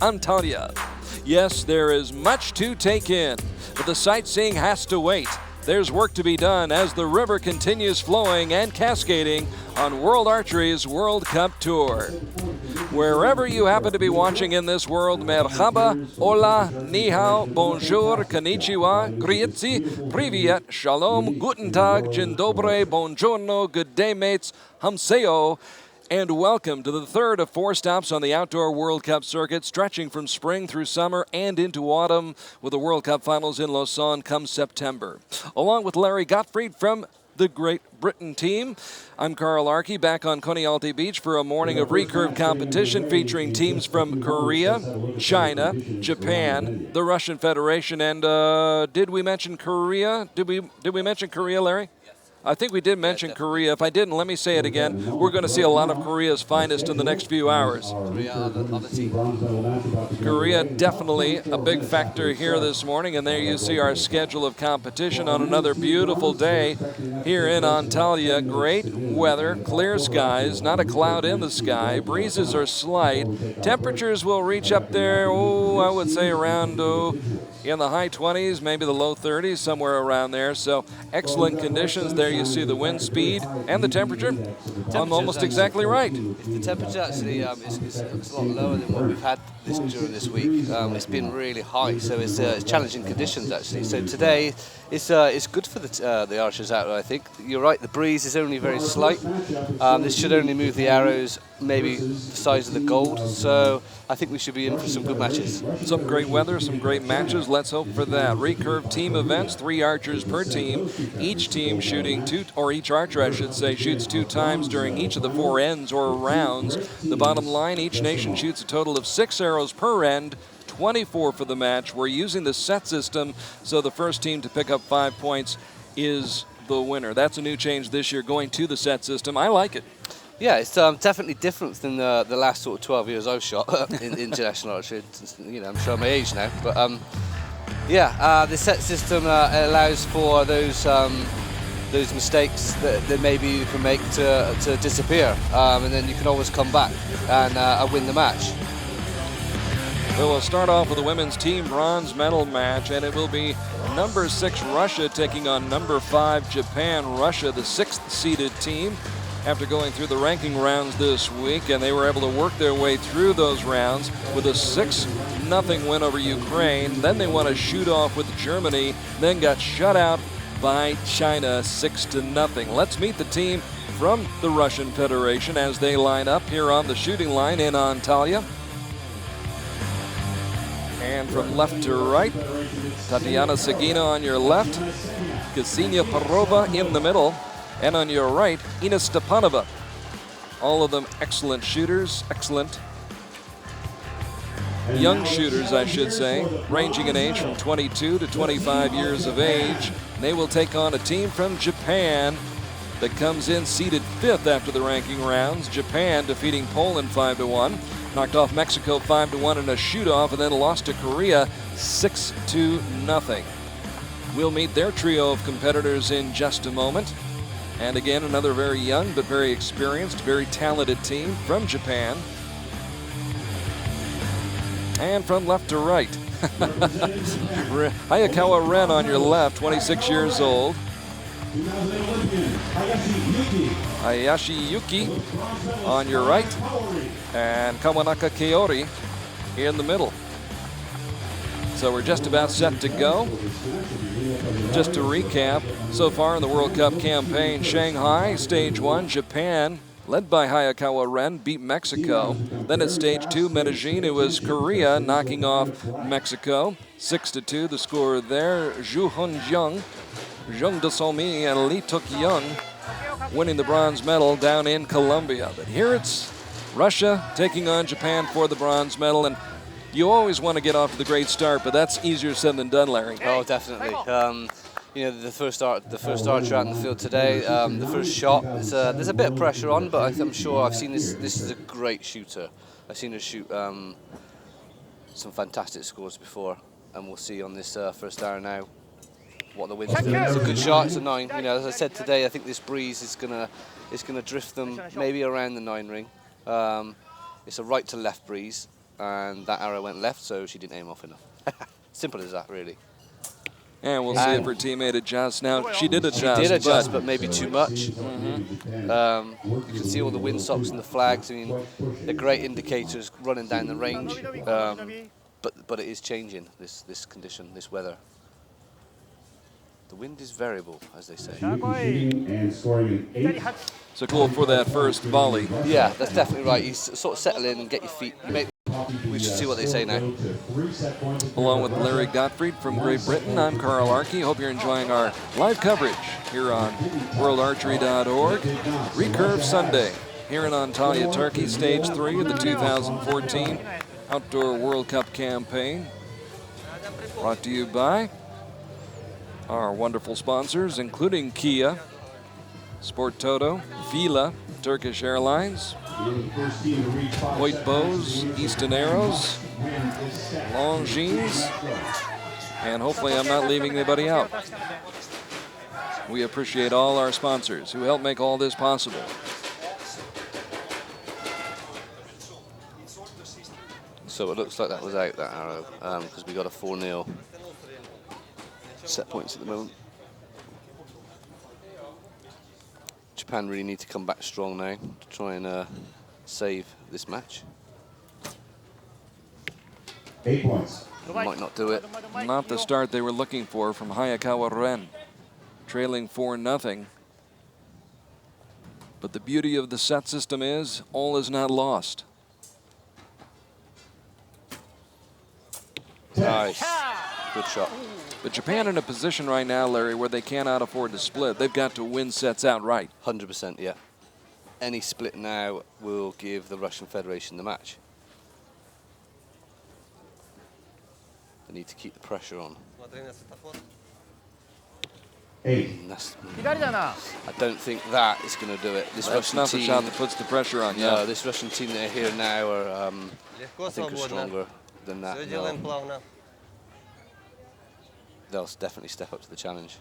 Antalya. Yes, there is much to take in, but the sightseeing has to wait. There's work to be done as the river continues flowing and cascading on World Archery's World Cup Tour. Wherever you happen to be watching in this world, merhaba, hola, ni hao, bonjour, konnichiwa, grüezi, privyet, shalom, guten tag, dzień dobry, buongiorno, good day mates, hamseo, and welcome to the third of 4 stops on the Outdoor World Cup circuit, stretching from spring through summer and into autumn, with the World Cup finals in Lausanne come September. Along with Larry GODFREY from the Great Britain team, I'm Carl ARKY, back on Konialty Beach for a morning of recurve competition featuring teams from Korea, China, Japan, the Russian Federation, and did we mention Korea? Did we mention Korea, Larry? I think we did mention Korea. If I didn't, let me say it again. We're going to see a lot of Korea's finest in the next few hours. Korea definitely a big factor here this morning, and there you see our schedule of competition on another beautiful day here in Antalya. Great weather, clear skies, not a cloud in the sky. Breezes are slight. Temperatures will reach up there, I would say around in the high 20s, maybe the low 30s, somewhere around there. So excellent conditions. There you see the wind speed and the temperature. I'm almost exactly right. The temperature actually is a lot lower than what we've had during this week. It's been really high, so it's challenging conditions actually. So today it's good for the archers out there, I think. You're right, the breeze is only very slight. This should only move the arrows maybe the size of the gold. So I think we should be in for some good matches. Some great weather, some great matches. Let's hope for that. Recurve team events, 3 archers per team. Each team shooting each archer, I should say, shoots 2 times during each of the 4 ends or rounds. The bottom line, each nation shoots a total of 6 arrows per end, 24 for the match. We're using the set system, so the first team to pick up 5 points is the winner. That's a new change this year, going to the set system. I like it. Yeah, it's definitely different than the last sort of 12 years I've shot in international archery. You know, I'm showing my age now, but the set system allows for those mistakes that maybe you can make to disappear, and then you can always come back and win the match. Well, we'll start off with the women's team bronze medal match, and it will be number 6 Russia taking on number 5 Japan. Russia, the 6th seeded team, after going through the ranking rounds this week, and they were able to work their way through those rounds with a 6-0 win over Ukraine. Then they won a shoot-off with Germany, then got shut out by China 6-0. Let's meet the team from the Russian Federation as they line up here on the shooting line in Antalya. And from left to right, Tatiana Sagina on your left, Ksenia Parova in the middle, and on your right, Ina Stepanova. All of them excellent shooters, excellent young shooters, I should say, ranging in age from 22 to 25 years of age. They will take on a team from Japan that comes in seeded 5th after the ranking rounds. Japan defeating Poland 5-1, knocked off Mexico 5-1 in a shoot-off, and then lost to Korea 6-0. We'll meet their trio of competitors in just a moment. And again, another very young but very experienced, very talented team from Japan. And from left to right, Hayakawa Ren on your left, 26 years old. Hayashi Yuki on your right, and Kawanaka Kaori in the middle. So we're just about set to go. Just to recap, so far in the World Cup campaign, Shanghai, stage 1, Japan, led by Hayakawa Ren, beat Mexico. Then at stage 2, Medellin, it was Korea knocking off Mexico, 6-2, the score there. Zhu Hunjiang, Zheng Desomi, and Lee Tuk Young winning the bronze medal down in Colombia. But here it's Russia taking on Japan for the bronze medal, and you always want to get off to the great start, but that's easier said than done, Larry. Oh, definitely. You know, the first archer out in the field today, the first shot, there's a bit of pressure on, but I'm sure I've seen this is a great shooter. I've seen her shoot some fantastic scores before, and we'll see on this first arrow now what the wind's doing. It's a good shot, it's a 9. You know, as I said today, I think this breeze is gonna drift them maybe around the 9 ring. It's a right to left breeze. and that arrow went left, so she didn't aim off enough. Simple as that, really. And we'll see if her teammate adjusts. Now, she did adjust. She did adjust, but maybe too much. You can see all the windsocks and the flags. I mean, they're great indicators running down the range. But it is changing, this condition, this weather. The wind is variable, as they say. So cool for that first volley. Yeah, that's definitely right. You sort of settle in and get your feet. We should see what they say now. Along with Larry GODFREY from Great Britain, I'm Carl ARKY. Hope you're enjoying our live coverage here on worldarchery.org. Recurve Sunday here in Antalya, Turkey, Stage 3 of the 2014 Outdoor World Cup campaign. Brought to you by our wonderful sponsors, including Kia, Sport Toto, Vila, Turkish Airlines, Hoyt Bows, Easton Arrows, Longines, and hopefully I'm not leaving anybody out. We appreciate all our sponsors who help make all this possible. So it looks like that was out, that arrow, because we got a 4-0 set points at the moment. Japan really need to come back strong now to try and save this match. 8 points. Might not do it. Not the start they were looking for from Hayakawa Ren, trailing 4-0. But the beauty of the set system is all is not lost. Nice. Good shot. But Japan in a position right now, Larry, where they cannot afford to split. They've got to win sets outright. 100%, yeah. Any split now will give the Russian Federation the match. They need to keep the pressure on. 8. I don't think that is going to do it. This That's Russian not the team, shot that puts the pressure on. no, Yeah. this Russian team that are here now are, I think, are stronger than that. They'll definitely step up to the challenge.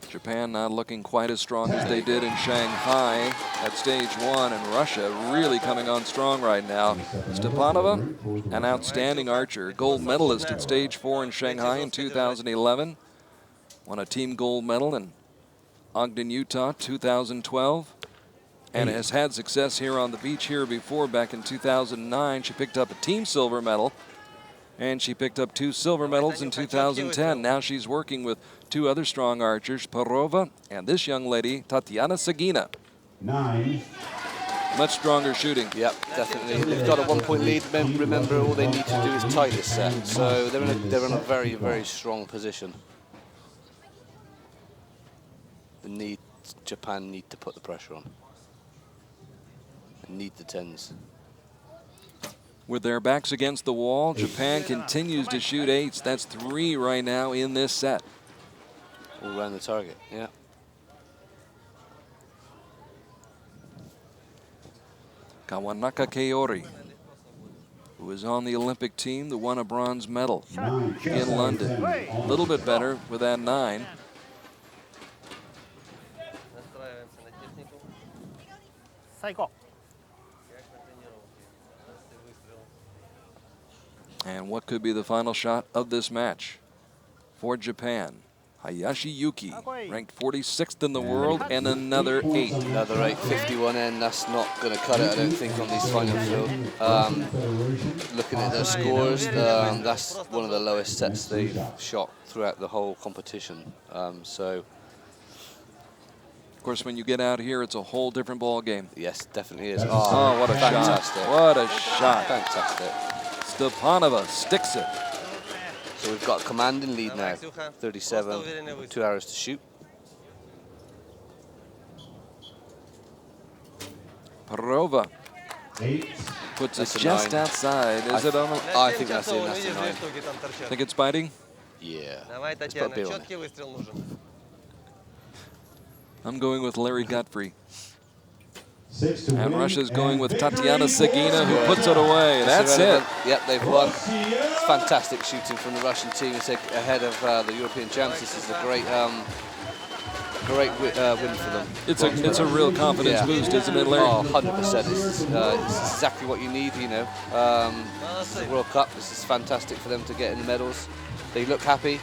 Japan not looking quite as strong as they did in Shanghai at stage 1, and Russia really coming on strong right now. Stepanova, an outstanding archer, gold medalist at stage 4 in Shanghai in 2011. Won a team gold medal in Ogden, Utah, 2012. And has had success here on the beach here before. Back in 2009, she picked up a team silver medal. And she picked up 2 silver medals in 2010. Now she's working with 2 other strong archers, Parova and this young lady, Tatiana Sagina. 9. Much stronger shooting. Yep, definitely. They've got a 1-point lead. Remember, all they need to do is tie this set. So they're in a very, very strong position. Japan need to put the pressure on. They need the 10s. With their backs against the wall, Japan continues to shoot 8s. That's 3 right now in this set. All around the target, yeah. Kawanaka Kaori, who is on the Olympic team that won a bronze medal in London. A little bit better with that 9. And what could be the final shot of this match for Japan? Hayashi Yuki, ranked 46th in the world, and another 8. Another 8, 51N. That's not going to cut it, I don't think, on these final field. Looking at their scores, that's one of the lowest sets they've shot throughout the whole competition. So, of course, when you get out here, it's a whole different ball game. yes, definitely is. Oh, what a fantastic. shot. What a shot. Fantastic. Stepanova sticks it. So we've got a commanding lead now, 37, 2 arrows to shoot. Parova 8. puts That's it a just 9. outside. Is it on? I think that's it, that's a 9. Think it's biting? Yeah, let's put a bit on it. I'm going with Larry GODFREY. 6 to And win. Russia's going with Tatiana Sagina, who puts it away. That's it. irrelevant. Yep, they've won. Fantastic shooting from the Russian team. It's ahead of the European champs. This is a great great win for them. It's a real confidence boost, isn't it, Larry? Oh, 100%. It's exactly what you need, you know. The World Cup, this is fantastic for them to get in the medals. They look happy.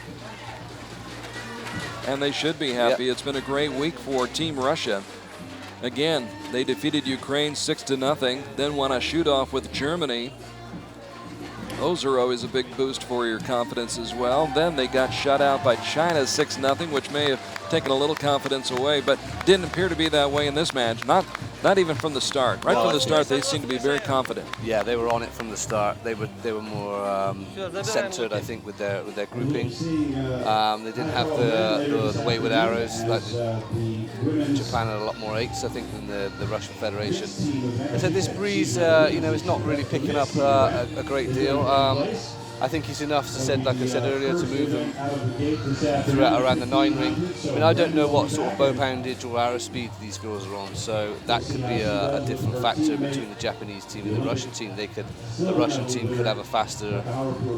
And they should be happy. It's been a great week for Team Russia. Again, they defeated Ukraine 6-0, then won a shoot-off with Germany. Those are always a big boost for your confidence as well. Then they got shut out by China 6-0, which may have taken a little confidence away, but didn't appear to be that way in this match. Not even from the start. Right from the start, they seemed to be very confident. Yeah, they were on it from the start. They were more centered, I think, with their grouping. They didn't have the wayward arrows. Like Japan had a lot more 8s, I think, than the Russian Federation. I said this breeze, you know, is not really picking up a great deal. I think it's enough, like I said earlier, to move them throughout around the 9 ring. I mean, I don't know what sort of bow poundage or arrow speed these girls are on, so that could be a different factor between the Japanese team and the Russian team. The Russian team could have a faster,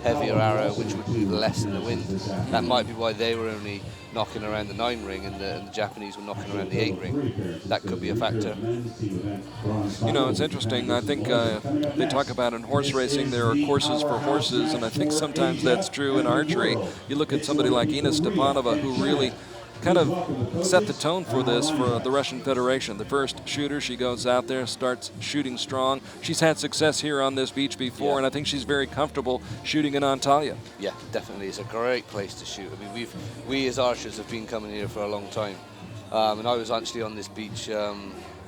heavier arrow, which would move less in the wind. That might be why they were only knocking around the 9 ring and the Japanese were knocking around the 8 ring. That could be a factor. You know, it's interesting. I think they talk about in horse racing there are courses for horses, and I think sometimes that's true in archery. You look at somebody like Ina Stepanova, who really kind of set the tone for this for the Russian Federation. The first shooter, she goes out there, starts shooting strong. She's had success here on this beach before, and I think she's very comfortable shooting in Antalya. Yeah, definitely. It's a great place to shoot. I mean, we as archers have been coming here for a long time. And I was actually on this beach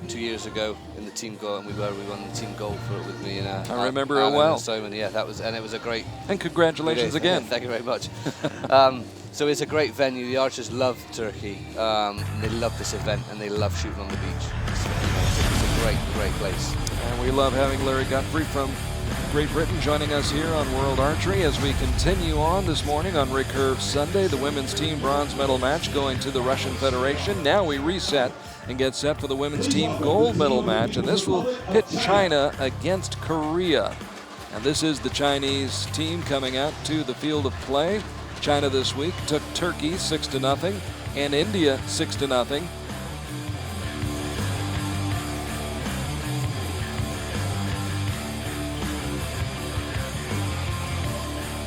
2 years ago in the team goal, and we won the team goal for it with me. And I remember it well. Simon, yeah, it was a great. And congratulations again. Thank you very much. So it's a great venue. The archers love Turkey. They love this event, and they love shooting on the beach. It's a great place. And we love having Larry Godfrey from Great Britain joining us here on World Archery as we continue on this morning on Recurve Sunday. The women's team bronze medal match going to the Russian Federation. Now we reset and get set for the women's team gold medal match, and this will pit China against Korea. And this is the Chinese team coming out to the field of play. China this week took Turkey 6-0 and India 6-0.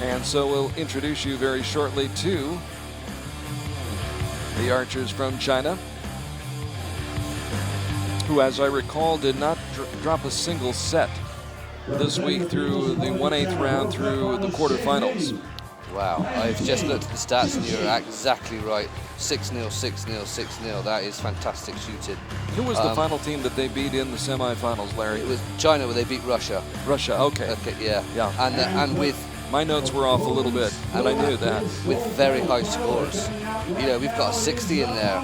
And so we'll introduce you very shortly to the archers from China, who, as I recall, did not drop a single set this week through the 1/8 round through the quarterfinals. Wow, I've just looked at the stats and you're exactly right. 6-0, 6-0, 6-0. That is fantastic shooting. Who was the final team that they beat in the semifinals, Larry? It was China, where they beat Russia. Russia, okay. Okay, yeah. Yeah. And with... My notes were off a little bit, but I knew that. With very high scores. You know, we've got a 60 in there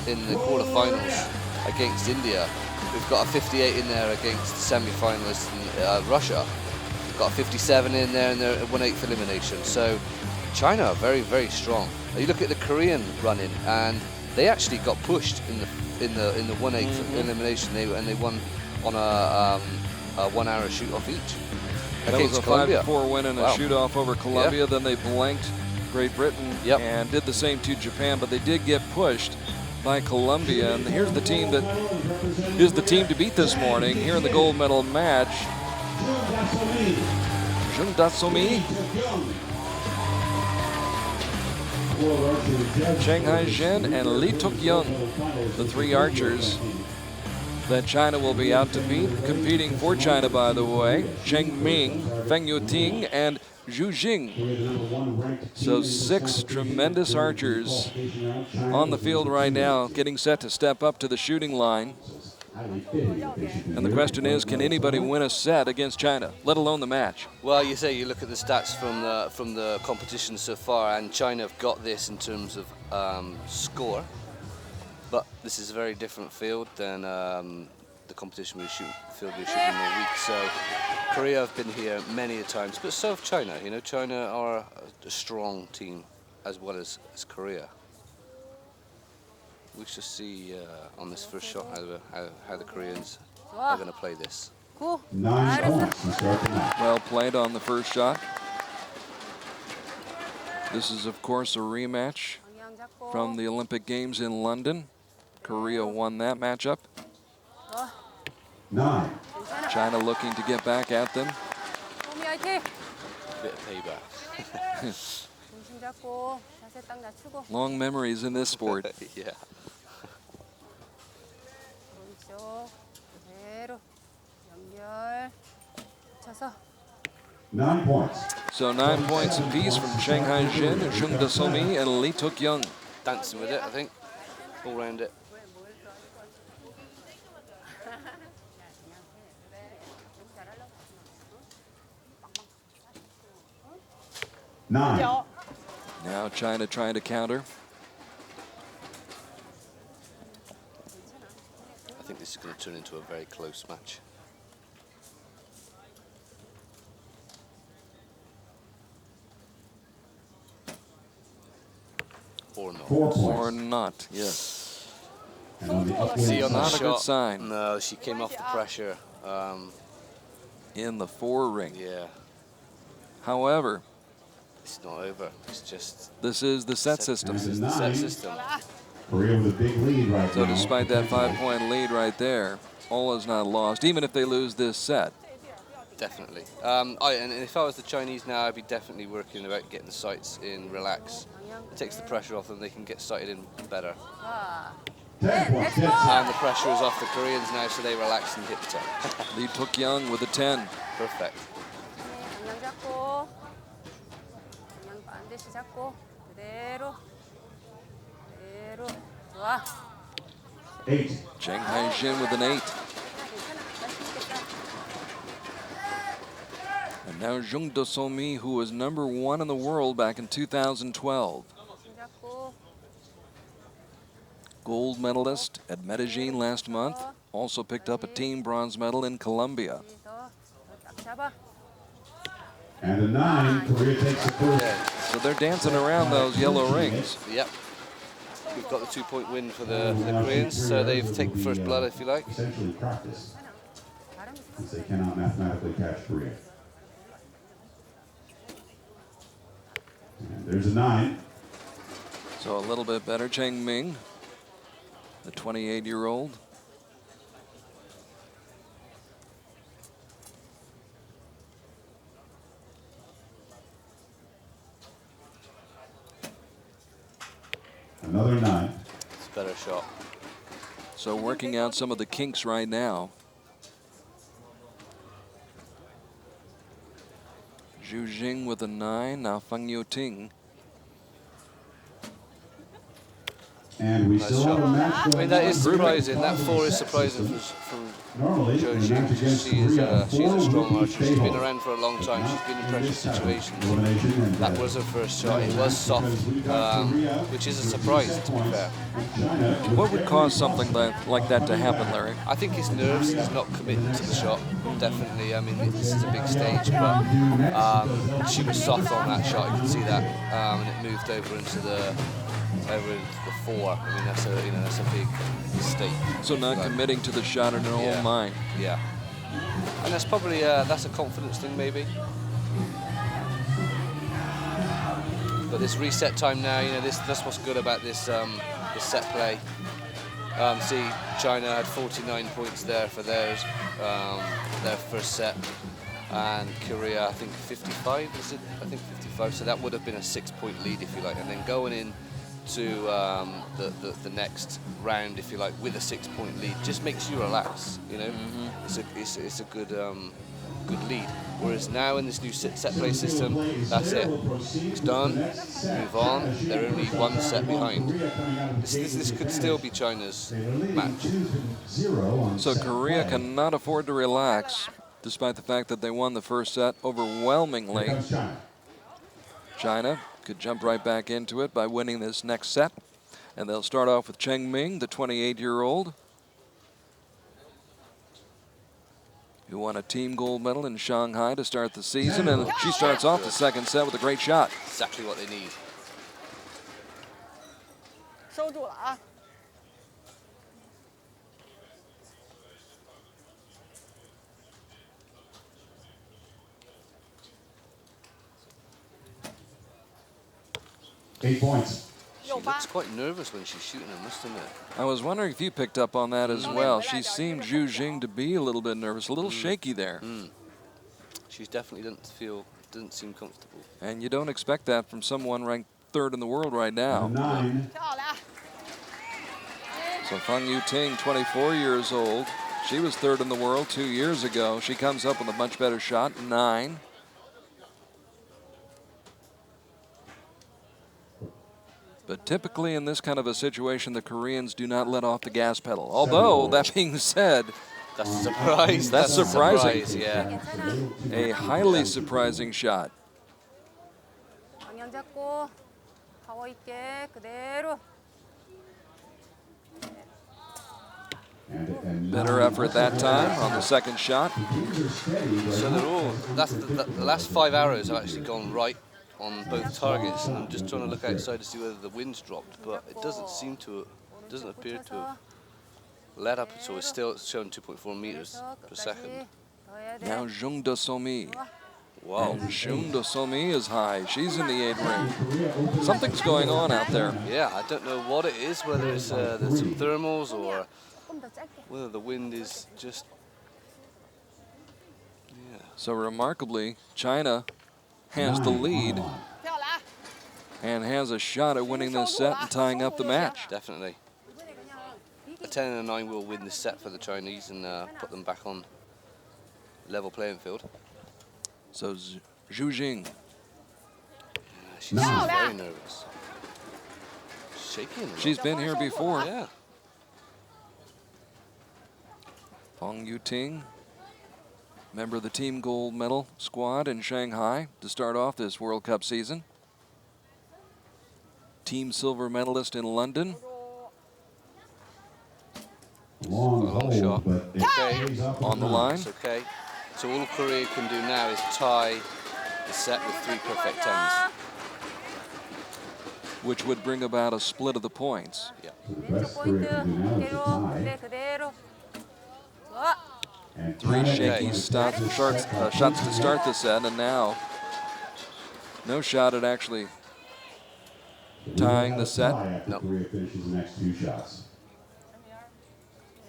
in the quarterfinals against India. We've got a 58 in there against the semi-finalists in Russia. We've got a 57 in there in their 1/8 elimination. So China are very, very strong. You look at the Korean run-in, and they actually got pushed in the 1/8 elimination. They won on a 1 hour shoot-off each. That was a 5-4 win and a shoot-off over Colombia. Yeah. Then they blanked Great Britain and did the same to Japan, but they did get pushed by Colombia. And here's the team that is the team to beat this morning here in the gold medal match. Jung Da-somi, Cheng Hai-jin, and Lee Tuk-young, the 3 archers that China will be out to beat. Competing for China, by the way, Cheng Ming, Feng Yuting, and Zhu Jing. So 6 tremendous archers on the field right now, getting set to step up to the shooting line. And the question is, can anybody win a set against China, let alone the match? Well, you look at the stats from the competition so far, and China have got this in terms of score. But this is a very different field than the competition field we were shooting all week. So Korea have been here many a times, but so have China. You know, China are a strong team as well as Korea. We shall see on this first shot how the Koreans are going to play this. Cool. 9 shots to start the match. Well played on the first shot. This is, of course, a rematch from the Olympic Games in London. Korea won that matchup. 9. China looking to get back at them. Bit of payback. 중심 잡고 자세 딱 낮추고 Long memories in this sport. Yeah. 오른쪽 그대로 연결 쳐서 9 points. So 9 points apiece from Shanghai Jin, Jung Da-somi, and Lee Tuk-young. Dancing with it, I think. All round it. Nine. Now China trying to counter. I think this is going to turn into a very close match. Or not. 4 points. Or not, yes. And on the upward See on that Not a shot. good sign. No, she came off the pressure. In the 4 ring. Yeah, However, it's not over. It's just this is the set system. And the a set 9. system. Korea with a big lead right So now. despite that 5-point lead right there, all is not lost, even if they lose this set. Definitely. And if I was the Chinese now, I'd be definitely working about getting the sights in relax. It takes the pressure off them. They can get sighted in better. 10 points. Yes. And the pressure is off the Koreans now, so they relax and hit the 10. Lee Tuk-young with a 10. Perfect. 방향 잡고 방향 반드시 잡고 그대로 그대로 좋아 8. Shanghai Jin with an 8. 괜찮아 할수 있겠다 And now Jung Da-somi, who was #1 in the world back in 2012. 중심 잡고 Gold medalist at Medellin last month. Also picked up a team bronze medal in Colombia. 딱 잡아 And a 9. Korea takes the first. Yeah. So they're dancing around those yellow rings. Yep. We've got the 2-point win for the Koreans, so they've taken first blood, if you like. Essentially practice, 바람이 since they cannot mathematically catch Korea. And there's a 9. So a little bit better. Cheng Ming, the 28-year-old. Another 9. It's a better shot. So working out some of the kinks right now. Zhu Jing with a 9. Now Feng Youting. And we Nice still shot. have a match I going mean, that on. is surprising. That 4 is surprising from Normally, Zhou in a Jing. match against She is Korea, she's a 4 strong would archer. stay She's been home. around for a long time. She's been in pressure situations. Elimination and, That was her first shot. It was soft, which is a surprise, to be fair. What would cause something like that to happen, Larry? I think it's nerves. He's not committing to the shot. Definitely. I mean, this is a big stage, but she was soft on that shot. You can see that, and it moved over into the 4. I mean, that's a big mistake. So not committing to the shot in her own mind. Yeah. And that's probably that's a confidence thing, maybe. But this reset time now, that's what's good about this this set play. See, China had 49 points there for theirs, their first set, and Korea, I think 55. Is it? I think 55. So that would have been a 6-point lead, if you like, and then going in to the next round, if you like, with a 6-point lead, just makes you relax. It's a good good lead. Whereas now in this new set play system, that's it. It's done. Move on. They're only 1 set behind. This could still be China's match. So Korea cannot afford to relax, despite the fact that they won the first set overwhelmingly. China could jump right back into it by winning this next set. And they'll start off with Cheng Ming, the 28-year-old, who won a team gold medal in Shanghai to start the season. And she starts off the second set with a great shot. Exactly what they need. 收住了啊 8 points. looks quite nervous when she's shooting, I must admit. I was wondering if you picked up on that as well. She seemed Zhu Jing to be a little bit nervous, a little shaky there. She definitely doesn't seem comfortable. And you don't expect that from someone ranked 3rd in the world right now. 9. So Feng Yuting, 24 years old. She was 3rd in the world 2 years ago. She comes up with a much better shot, 9. But typically in this kind of a situation, the Koreans do not let off the gas pedal. Although, that being said, that's a surprise. That's surprising. A surprise, yeah. A highly surprising shot. 방향 잡고 파워 있게 그대로. Better effort that time on the second shot. So they're all, the last 5 arrows have actually gone right on both targets. And I'm just trying to look outside to see whether the wind's dropped, but it doesn't appear to have let up at all. It's still showing 2.4 meters per second. Now Jung Do-somi. Wow. And Jung Do-somi is high. She's in the 8 ring. Something's going on out there. Yeah, I don't know what it is, whether it's there's some thermals or whether the wind is just... Yeah. So remarkably, China has the lead and has a shot at winning this set and tying up the match. Definitely. A 10 and a 9 will win this set for the Chinese and put them back on level playing field. So Zhu Jing. She's very nervous. Shaking. She's been here before. Yeah. Feng Yuting, member of the team gold medal squad in Shanghai to start off this World Cup season. Team silver medalist in London. Long shot. Okay. On the line. It's okay. So all Korea can do now is tie the set with 3 perfect 10s. Which would bring about a split of the points. Yeah. 왼쪽 포인트 그대로 그대로. 좋아. 3 shaky shots to start the set, and now no shot at actually tying the set. No. Korea finishes the next 2 shots.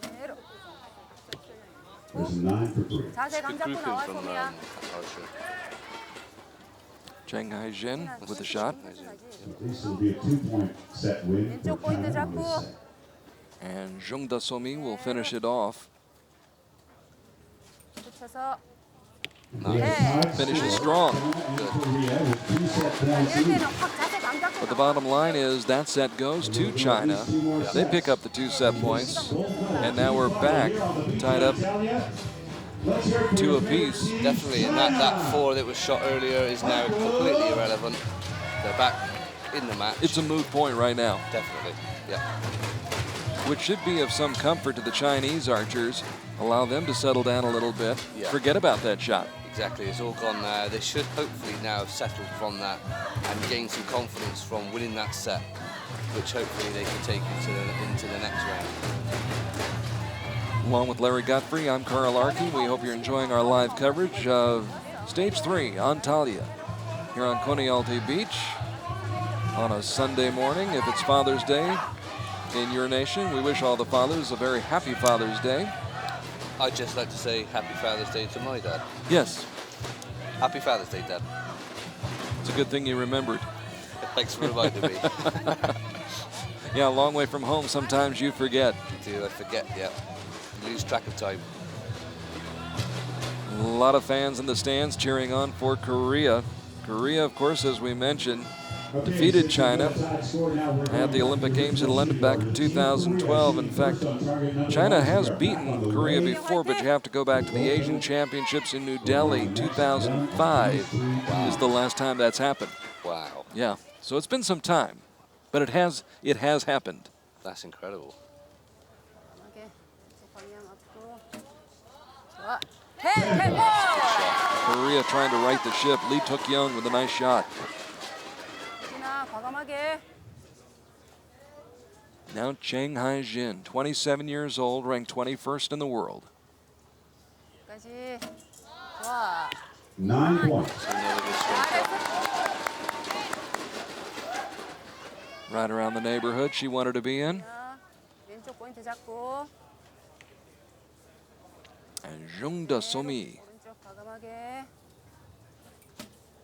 그대로. There's a 9 for Korea. 자세 감 Good 잡고 grouping 나와 from 소미야. Archery. Cheng Hai-jin with a shot. This will be a 2-point set win for 왼쪽 포인트 China in this 잡고. set. And Jung Do-somi will finish it off. 붙여서. Finishes strong. Korea with 2 set points 이럴 each. 때는 확 자세 감 잡고. But the bottom line is that set goes to China. They pick up the 2 set points. And now we're back, tied up 2 apiece. Definitely, and that 4 that was shot earlier is now completely irrelevant. They're back in the match. It's a moot point right now, Definitely, yeah. which should be of some comfort to the Chinese archers. Allow them to settle down a little bit. Yeah. Forget about that shot. Exactly, it's all gone now. They should hopefully now have settled from that and gain some confidence from winning that set, which hopefully they can take into the next round. Along with Larry GODFREY, I'm Carl ARKY. We hope you're enjoying our live coverage of Stage 3, Antalya, here on Konyaaltı Beach on a Sunday morning. If it's Father's Day in your nation, we wish all the fathers a very happy Father's Day. I'd just like to say Happy Father's Day to my dad. Yes, Happy Father's Day, Dad. it's a good thing you remembered. Thanks for reminding me. Yeah, a long way from home, sometimes you forget. I forget, yeah. Lose track of time. A lot of fans in the stands cheering on for Korea. Korea, of course, as we mentioned, defeated China at the Olympic Games in London back in 2012. In fact, China has beaten Korea before, but you have to go back to the Asian Championships in New Delhi. 2005 is the last time that's happened. Wow, Yeah, so it's been some time, but it has happened. that's incredible. 오케이. 방향 앞으로. 좋아. 템포. Korea trying to right the ship. Lee Tuk-young with a nice shot. 진아 과감하게. Now Cheng Hai-jin, 27 years old, ranked 21st in the world. 까지. 좋아. 9 points. Another good swing shot. right around the neighborhood she wanted to be in. 왼쪽 포인트 잡고. And Jung Da-somi. 오른쪽 과감하게.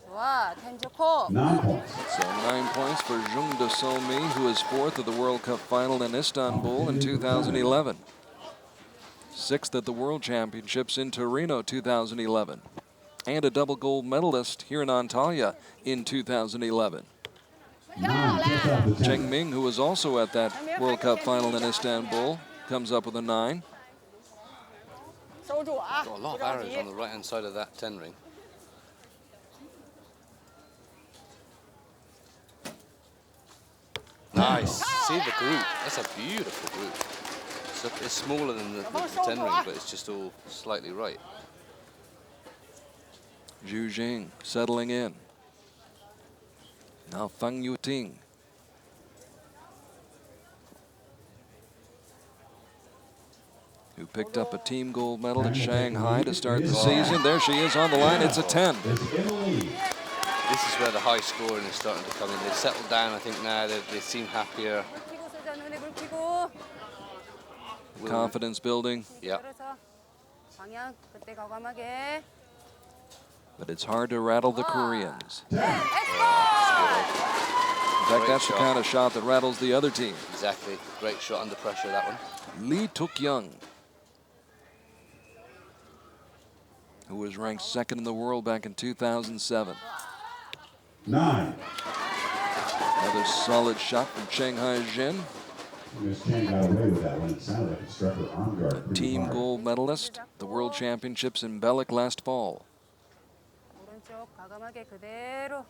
좋아, 타임 좋고. 9 points. So 9 points for Jung Da-somi, who is 4th at the World Cup final in Istanbul in 2011. 6th at the World Championships in Torino 2011. And a double gold medalist here in Antalya in 2011. 9 just off the 10. Cheng Ming, who was also at that World Cup final in Istanbul, comes up with a 9. 收住啊， Got a lot 不 of 着 arrows 急 on the right-hand side of that 10 ring. Nice. See the group? That's a beautiful group. It's smaller than the 10 ring, but it's just all slightly right. Zhu Jing settling in. Now Fang Yuting. Who picked up a team gold medal at Shanghai to start the season. There she is on the line. It's a 10. Is in the lead. This is where the high scoring is starting to come in. They've settled down, I think, now. They seem happier. 물 피고 쓰자, 눈에 물 피고. Confidence building. Yeah. 그래서 방향 그때 과감하게. But it's hard to rattle the Koreans. In 엑스볼! fact, Great that's the shot. kind of shot that rattles the other team. Exactly. Great shot under pressure, that one. Lee Tuk-young, who was ranked 2nd in the world back in 2007. 9. Another solid shot from Shanghai Jin, Miss Chang got away with that one. It sounded like it struck her arm guard pretty team hard. gold medalist, the World Championships in Belek last fall. 오른쪽 과감하게 그대로.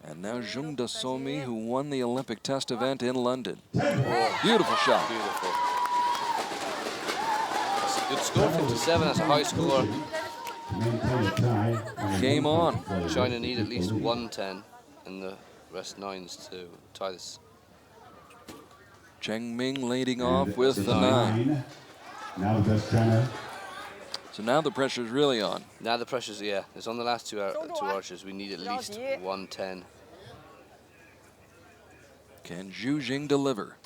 And now Jung Da-somi, who won the Olympic test event in London. Beautiful shot. Beautiful. That's a good score, 57. That's a high score. Maintain a tie. Game on. China need at least 110 and the rest 9s to tie this. Cheng Ming leading off with the 9. Now does China. So now the pressure's really on. Now the pressure's, yeah, it's on the last two archers. We need at least 110. Can Zhu Jing deliver?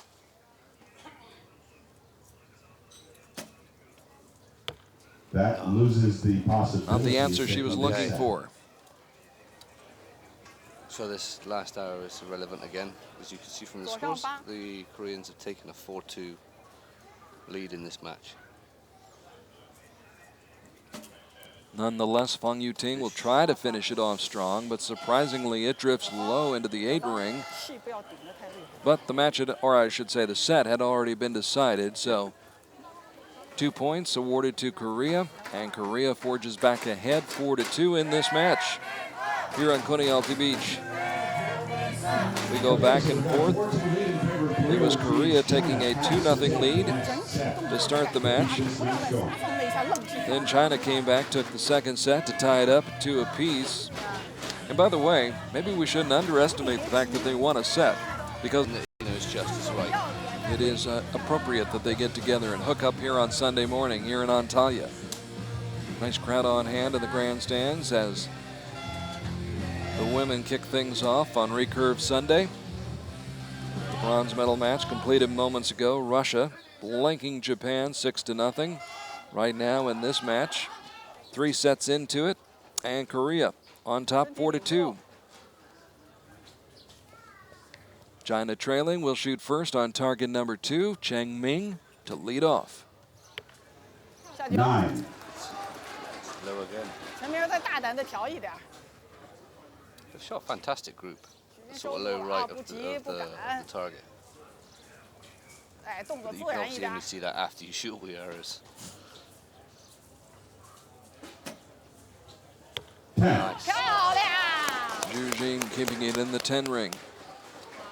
That loses the possibility. Not the answer she was looking for. So this last hour is irrelevant again. As you can see from the scores, the Koreans have taken a 4-2 lead in this match. Nonetheless, Fang Yuting will try to finish it off strong, but surprisingly it drifts low into the 8 ring. 气不要顶得太厉害。 But the match, or I should say the set, had already been decided, so 2 points awarded to Korea, and Korea forges back ahead 4-2 in this match here on Konyaaltı Beach. We go back and forth. It was Korea taking a 2-0 lead to start the match. Then China came back, took the second set to tie it up at 2 apiece. And by the way, maybe we shouldn't underestimate the fact that they won a set, because You know, it's just as right. it is appropriate that they get together and hook up here on Sunday morning here in Antalya. Nice crowd on hand in the grandstands as the women kick things off on Recurve Sunday. The bronze medal match completed moments ago. Russia blanking Japan 6-0. Right now in this match, 3 sets into it, and Korea on top 4-2. China trailing will shoot first on target number 2, Cheng Ming to lead off. 9. Low again. 陈明再大胆的调一点。 They've shot a fantastic group. Sort of low right of the target. 哎，动作 But 自 you can 然一 obviously 点 only。see that after you shoot all the arrows. 10. Nice. 漂亮！ Zhu Jing keeping it in the 10 ring.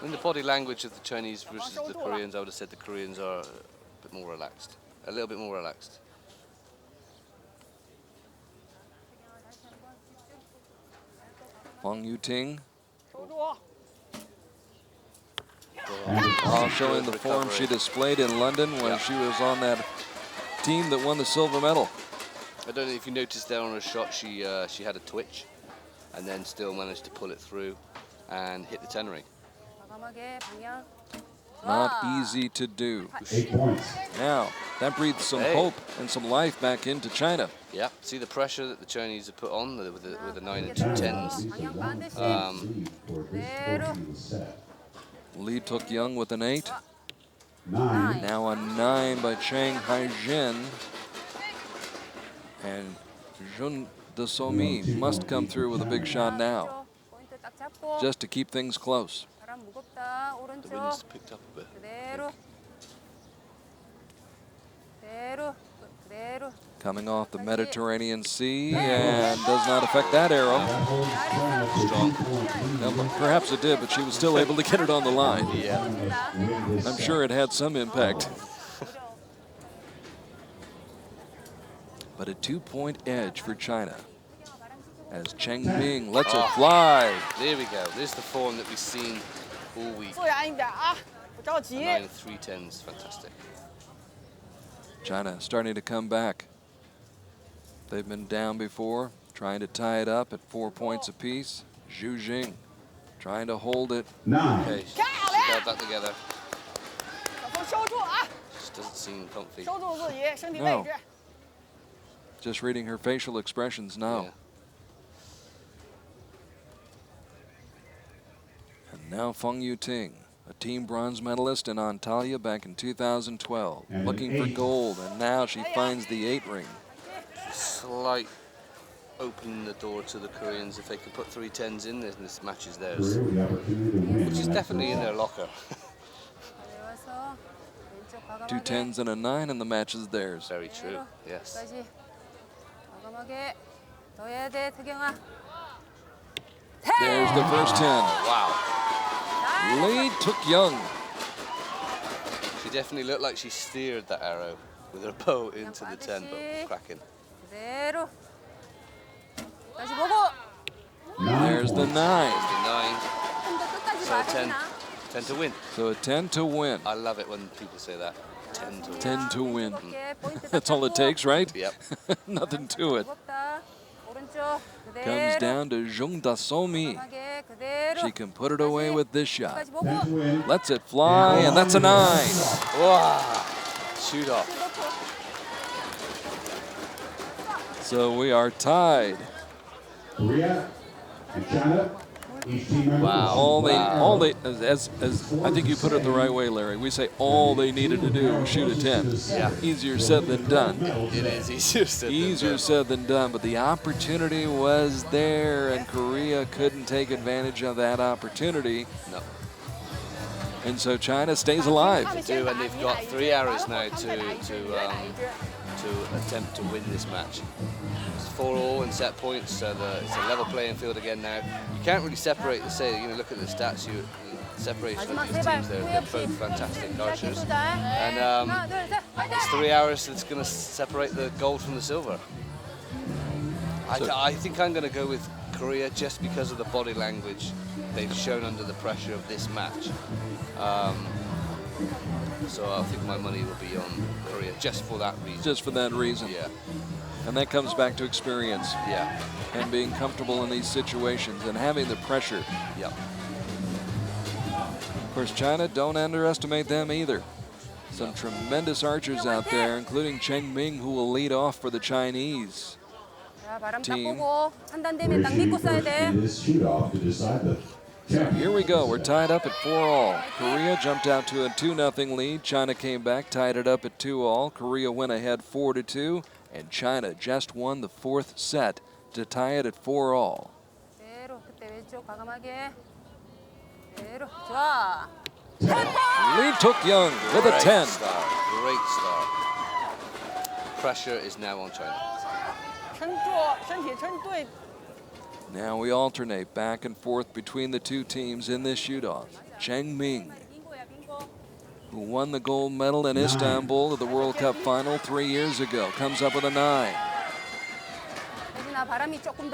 In the body language of the Chinese versus the Koreans, I would have said the Koreans are a bit more relaxed. A little bit more relaxed. Fang Yuting 守住。 showing the form she displayed in London when she was on that team that won the silver medal. I don't know if you noticed there on her shot, she had a twitch and then still managed to pull it through and hit the 10 ring. Not easy to do. 8 points. Now, that breathes some hope and some life back into China. Yeah, see the pressure that the Chinese have put on with the 9 and 2 10s. Lee took Young with an 8. 9. Now a 9 by Chang Haijin. And Jun Desomi must come through with a big shot now, just to keep things close. The wind's picked up a bit. Coming off the Mediterranean Sea and does not affect that arrow. Strong. Now, perhaps it did, but she was still able to get it on the line. Yeah. I'm sure it had some impact. But a 2-point edge for China as Cheng Ming lets it fly. There we go. There's the form that we've seen all week. 自然一点啊，不着急。 9 and 3 10s, fantastic. China starting to come back. They've been down before, trying to tie it up at 4 points apiece. Zhu Jing trying to hold it. 9. Okay, she got that together. 小风收住啊， Just doesn't seem comfy. 收住自己身体位置。 Just reading her facial expressions now. Yeah. And now Feng Yuting, a team bronze medalist in Antalya back in 2012, And looking for 8. gold, and now she finds the 8 ring. Slight opening the door to the Koreans if they can put 3 10s in there, and this match is theirs. Korea with the opportunity to win. Which is definitely in their locker. 2 10s and a 9, and the match is theirs. Very true, yes. There's the first 10. Wow. Lee took Young. She definitely looked like she steered that arrow with her bow into the 10, but cracking. There's the 9. The 9. So 10. 10 to win. So a 10 to win. I love it when people say that. 10 to win. 10 to win. That's all it takes, right? Yep. Nothing to it. Comes down to Jung Dasomi. She can put it away with this shot. 10 to win. Lets it fly, and that's a 9. Wow. Shoot off. So we are tied. Korea and China. Each team member. Wow. All they, as I think you put it the right way, Larry. We say all they needed to do was shoot a 10. Yeah. Easier said than done. It is easier said than Easier done. said than done, but the opportunity was there, and Korea couldn't take advantage of that opportunity. No. And so China stays alive. They do, and they've got 3 arrows now to attempt to win this match. It's 4-all in set points, so it's a level playing field again now. You can't really separate the look at the stats. The separation of these teams, they're both fantastic archers. And it's 3 hours that's going to separate the gold from the silver. I think I'm going to go with Korea just because of the body language they've shown under the pressure of this match. So I think my money will be on Korea just for that reason. Just for that reason. Yeah. And that comes back to experience Yeah. and being comfortable in these situations and having the pressure. Yep. Of course, China, don't underestimate them either. Some tremendous archers out there, including Cheng Ming, who will lead off for the Chinese. team. This shoot off to decide the Here we go. We're tied up at 4-all. Korea jumped out to a 2-0 lead. China came back, tied it up at 2-all. Korea went ahead 4-2, and China just won the 4th set to tie it at 4-all. Lee took Young with a 10. Great start. Pressure is now on China. 撑住，身体撑对。 Now we alternate back and forth between the two teams in this shoot-off. Cheng Ming, who won the gold medal in Istanbul at the World Cup final 3 years ago, comes up with a 9.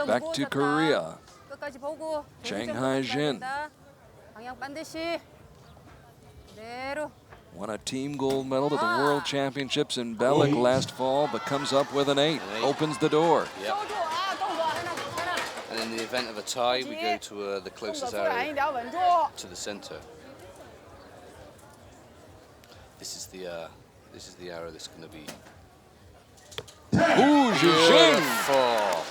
Back to Korea. Chang Haijin won a team gold medal at the World Championships in Belek last fall, but comes up with an 8. Opens the door. Yep. 收住啊，动作。 And in the event of a tie, we go to the 动作 closest 自然一 arrow 点，稳住。 to the center. This is the arrow that's going to be. Ooh, Zhuzhing. Beautiful.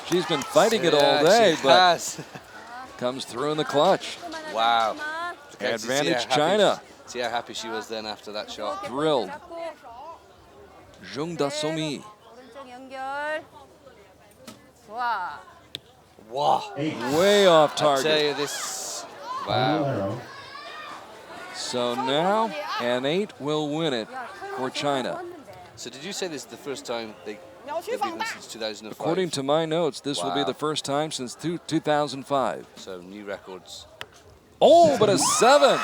She's been fighting it all Yeah, day, she but has. comes through in the clutch. Wow. Okay, so Advantage see how China. happy- See how happy she was then after that shot. Thrilled. Jung Da-somi. 오른쪽 연결. 좋아. Wow. Way off I tell target. you this. Final Wow. arrow. So now an 8 will win it for China. So did you say this is the first time they've 秒去 beaten 放 them 大。 since 2005? According to my notes, this will be Wow. the first time since 2005. So new records. Oh, but a 7.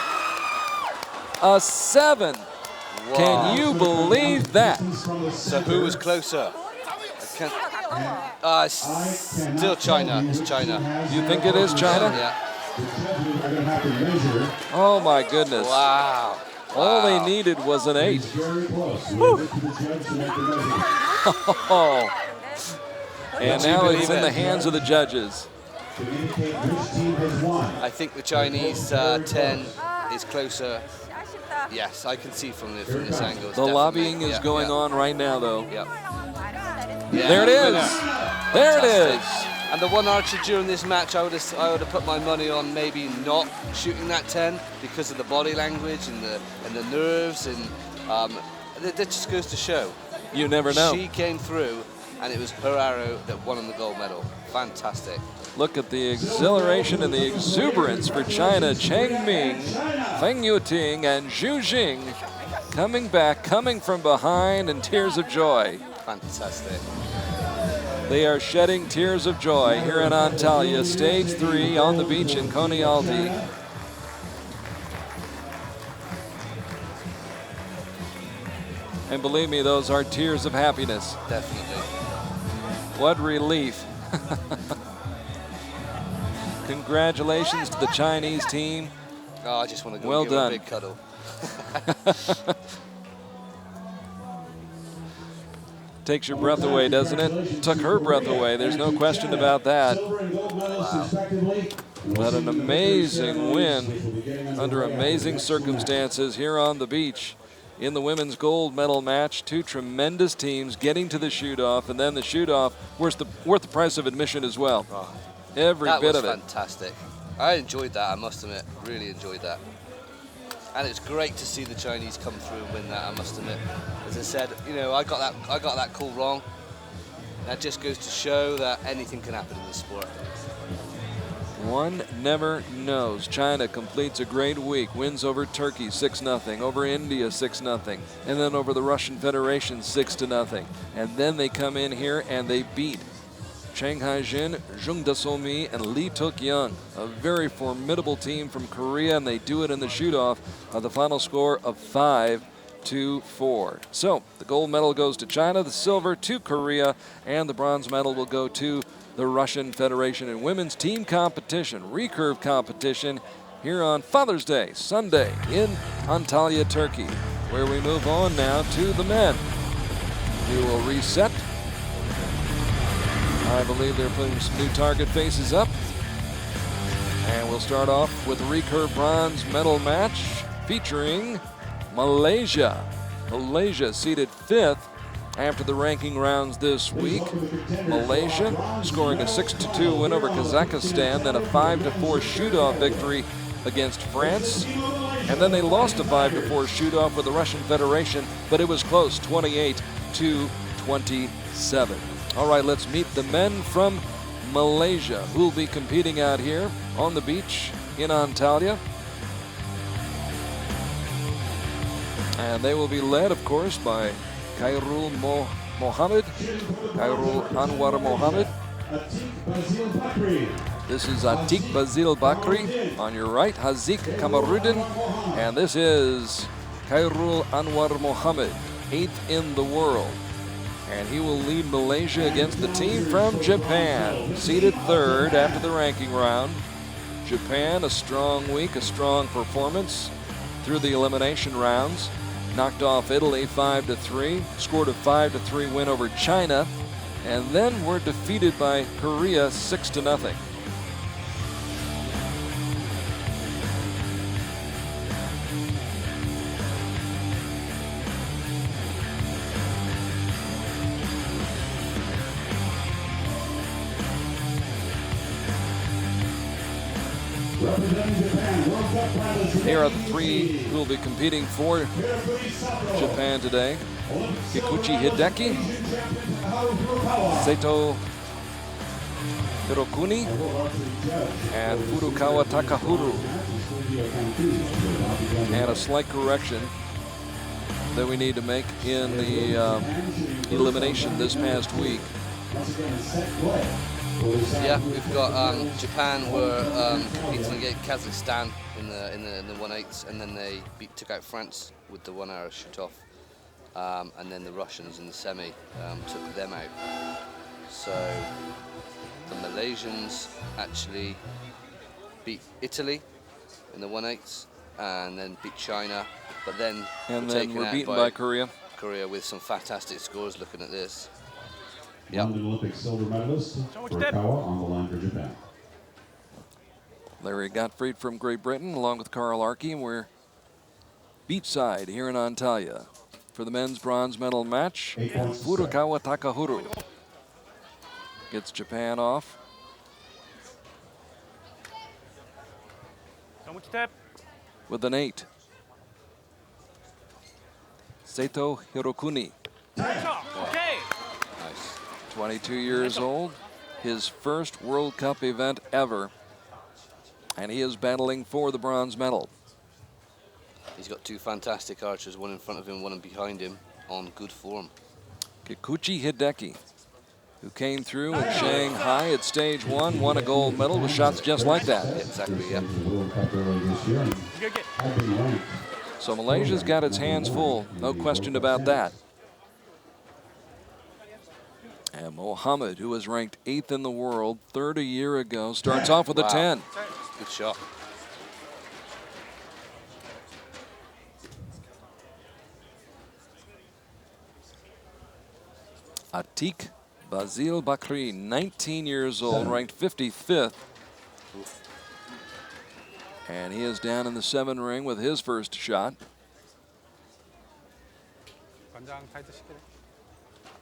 A 7. Wow. Can you believe that? So who was closer? I can't. It's still China. It's China. You think it is China? Yeah. The judges are going to have to measure. Oh my goodness. Wow. All they Wow. needed was an 8. Very close. We'll get to the judge to make the measurement. Oh. And Would you now it's believe in the it? hands of the judges. To indicate which team has won. I think the Chinese 10 is closer. 아쉽다. Yes, I can see from this angle. The lobbying is going on right now, though. Yeah. There it is. There it is. And the one archer during this match, I would have put my money on maybe not shooting that 10 because of the body language and the nerves, and that just goes to show. You never know. She came through, and it was her arrow that won on the gold medal. Fantastic. Look at the exhilaration and the exuberance for China. Cheng Ming, Feng Yuting, and Zhu Jing coming back, coming from behind, and tears of joy. Fantastic. They are shedding tears of joy here in Antalya, stage 3 on the beach in Konialty. And believe me, those are tears of happiness. Definitely. What relief. Congratulations to the Chinese team. Oh, I just want to go Well and give done. her a big cuddle. Takes your breath away, doesn't it? Took her breath away. There's no question about that. Silver and gold medals, respectively. But an amazing win under amazing circumstances here on the beach in the women's gold medal match. Two tremendous teams getting to the shoot-off, and then the shoot-off worth the price of admission as well. Oh, Every that bit was of it. fantastic. I enjoyed that, I must admit. Really enjoyed that. And it's great to see the Chinese come through and win that, I must admit. As I said, you know, I got that call wrong. That just goes to show that anything can happen in this sport. One never knows. China completes a great week, wins over Turkey 6-0, over India 6-0, and then over the Russian Federation 6-0. And then they come in here and they beat Cheng Haijin, Jung Da-somi, and Lee Tuk-young, a very formidable team from Korea, and they do it in the shoot-off of the final score of 5-4. So the gold medal goes to China, the silver to Korea, and the bronze medal will go to the Russian Federation in women's team competition, recurve competition, here on Father's Day, Sunday, in Antalya, Turkey, where we move on now to the men. We will reset. I believe they're putting some new target faces up. And we'll start off with a recurve bronze medal match featuring Malaysia. Malaysia seated 5th after the ranking rounds this week. Malaysia scoring a 6-2 win over Kazakhstan, then a 5-4 shoot-off victory against France. And then they lost a 5-4 shoot-off with the Russian Federation, but it was close, 28-27. All right, let's meet the men from Malaysia who will be competing out here on the beach in Antalya. And they will be led, of course, by Khairul Mohammed, Khairul Anwar Mohammed. This is Atik Bazil Bakri. On your right, Hazik Kamarudin. And this is Khairul Anwar Mohammed, 8th in the world. And he will lead Malaysia against the team from Japan, seated 3rd after the ranking round. Japan, a strong week, a strong performance through the elimination rounds. Knocked off Italy 5-3, scored a 5-3 win over China, and then were defeated by Korea 6-0. Here are the three who will be competing for Japan today. Kikuchi Hideki, Seto Hirokuni, and Furukawa Takahuru. And a slight correction that we need to make in the elimination this past week. Yeah, we've got Japan were competing against Kazakhstan in the 1/8, and then they took out France with the 1 hour shoot off, and then the Russians in the semi took them out. So the Malaysians actually beat Italy in the 1/8, and then beat China, but then were beaten by Korea. Korea with some fantastic scores. Looking at this. London Olympic silver medalist Furukawa on the line for Japan. Larry GODFREY from Great Britain, along with Carl ARKY, and we're beachside here in Antalya for the men's bronze medal match. Furukawa Takahuru gets Japan off. With an 8. Seto Hirokuni. Nice. 22 years old, his first World Cup event ever, and he is battling for the bronze medal. He's got two fantastic archers, one in front of him, one behind him, on good form. Kikuchi Hideki, who came through in Shanghai at stage 1, won a gold medal with shots just like that. Exactly, yeah. So Malaysia's got its hands full, no question about that. And Mohammed, who was ranked 8th in the world, 3rd a year ago, starts off with a 10. Good shot. Atik Bazil Bakri, 19 years old, ranked 55th. And he is down in the 7 ring with his first shot.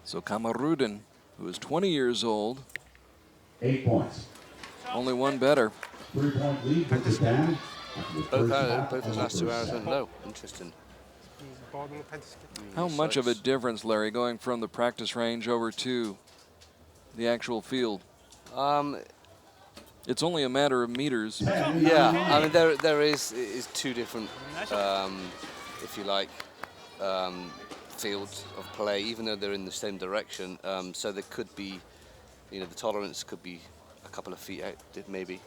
So Kamarudin, who is 20 years old. 8 points. Only one better. 3-point lead for Japan. Both the last 2 hours went low. Interesting. How much of a difference, Larry, going from the practice range over to the actual field? It's only a matter of meters. Yeah, I mean there is two different, if you like, fields of play, even though they're in the same direction. So there could be, you know, the tolerance could be a couple of feet out, maybe.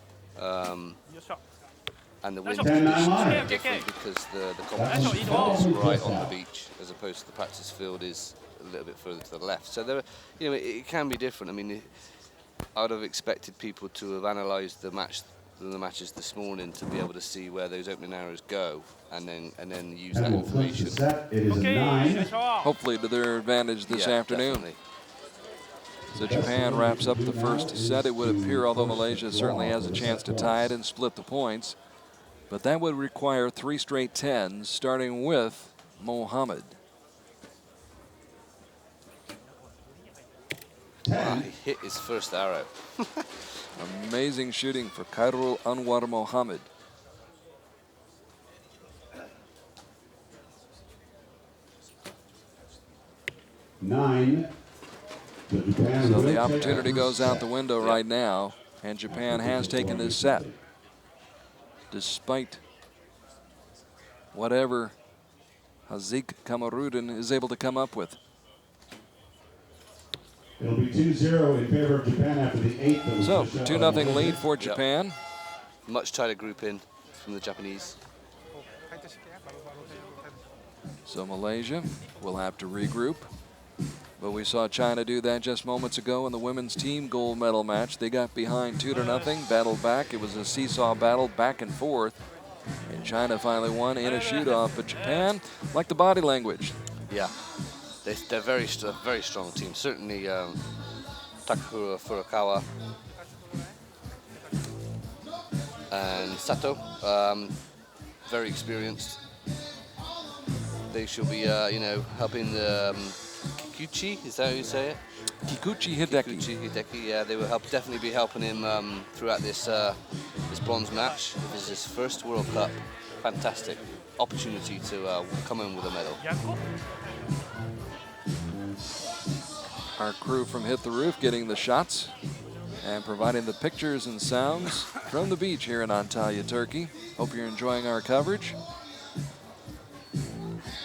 And the wind conditions are different because the competition field is right on the beach, as opposed to the practice field is a little bit further to the left. So there, you know, it can be different. I mean, I would have expected people to have analysed the matches this morning to be able to see where those opening arrows go, and then use that information. Hopefully to their advantage this afternoon. Definitely. So Japan wraps up the first set, it would appear, although Malaysia certainly has a chance to tie it and split the points. But that would require 3 straight 10s, starting with Mohammed. Wow, he hit his first arrow. Amazing shooting for Khairul Anwar Mohammed. Nine. So the opportunity goes out the window right now, and Japan has taken this set, despite whatever Hazik Kamarudin is able to come up with. It'll be 2-0 in favor of Japan after the 8th. So 2-0 lead for Japan. Yep. Much tighter group in from the Japanese. So Malaysia will have to regroup. But we saw China do that just moments ago in the women's team gold medal match. They got behind 2-0, battled back. It was a seesaw battle back and forth. And China finally won in a shoot-off. But Japan, like the body language. Yeah, they're very strong team. Certainly Takahura Furukawa and Sato, very experienced. They should be, you know, helping the Kikuchi, is that how you say it? Kikuchi Hideki. Kikuchi Hideki, yeah, they will definitely be helping him throughout this this bronze match. This is his first World Cup. Fantastic opportunity to come in with a medal. Our crew from Hit the Roof getting the shots and providing the pictures and sounds from the beach here in Antalya, Turkey. Hope you're enjoying our coverage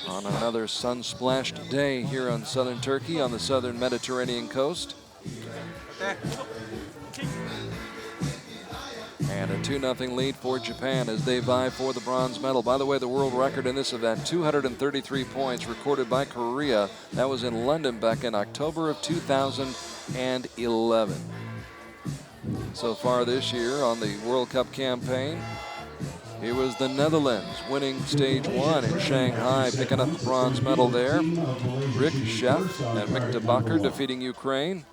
on another sun-splashed day here on southern Turkey on the southern Mediterranean coast. And a 2-0 lead for Japan as they vie for the bronze medal. By the way, the world record in this event, 233 points recorded by Korea. That was in London back in October of 2011. So far this year on the World Cup campaign, here was the Netherlands winning stage 1 in Shanghai, picking up the bronze medal there. Rick Chef and Mikta Bakker defeating Ukraine.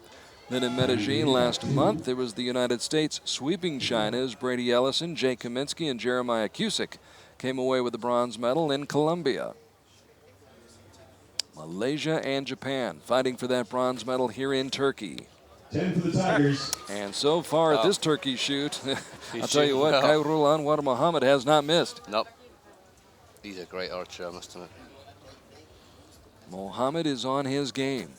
Then in Medellin last month, it was the United States sweeping China's Brady Ellison, Jay Kaminsky, and Jeremiah Cusick came away with the bronze medal in Colombia. Malaysia and Japan fighting for that bronze medal here in Turkey. 10 for the Tigers. And so far at this turkey shoot, I'll tell you what, Khairul Anwar Muhammad has not missed. Nope. He's a great archer, I must admit. Muhammad is on his game.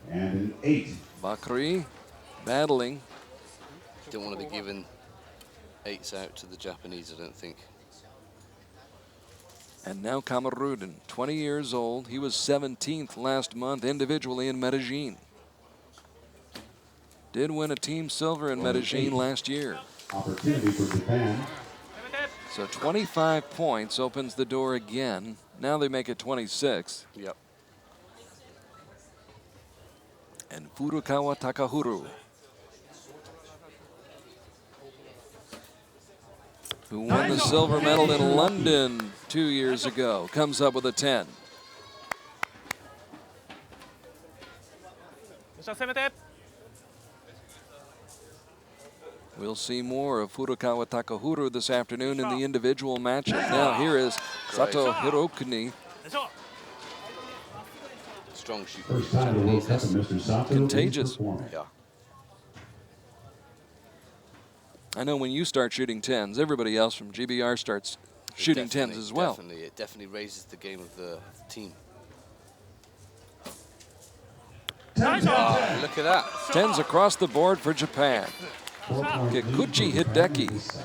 And an 8. Bakri battling. Don't want to be giving 8s out to the Japanese, I don't think. And now Kamarudin, 20 years old. He was 17th last month individually in Medellin. Did win a team silver in Medellin last year. Opportunity for Japan. So 25 points opens the door again. Now they make it 26. Yep. And Furukawa Takahuru, who won the silver medal in London 2 years ago, comes up with a 10. We'll see more of Furukawa Takahuru this afternoon in the individual matches. Now here is Sato Hirokuni. Strong shooter. First time in the World Cup, and Mr. Sato Contagious. is performing. Yeah. I know when you start shooting 10s, everybody else from GBR starts shooting 10s as well. Definitely, it definitely raises the game of the team. Oh, look at that. 10s across the board for Japan. Kikuchi Hideki.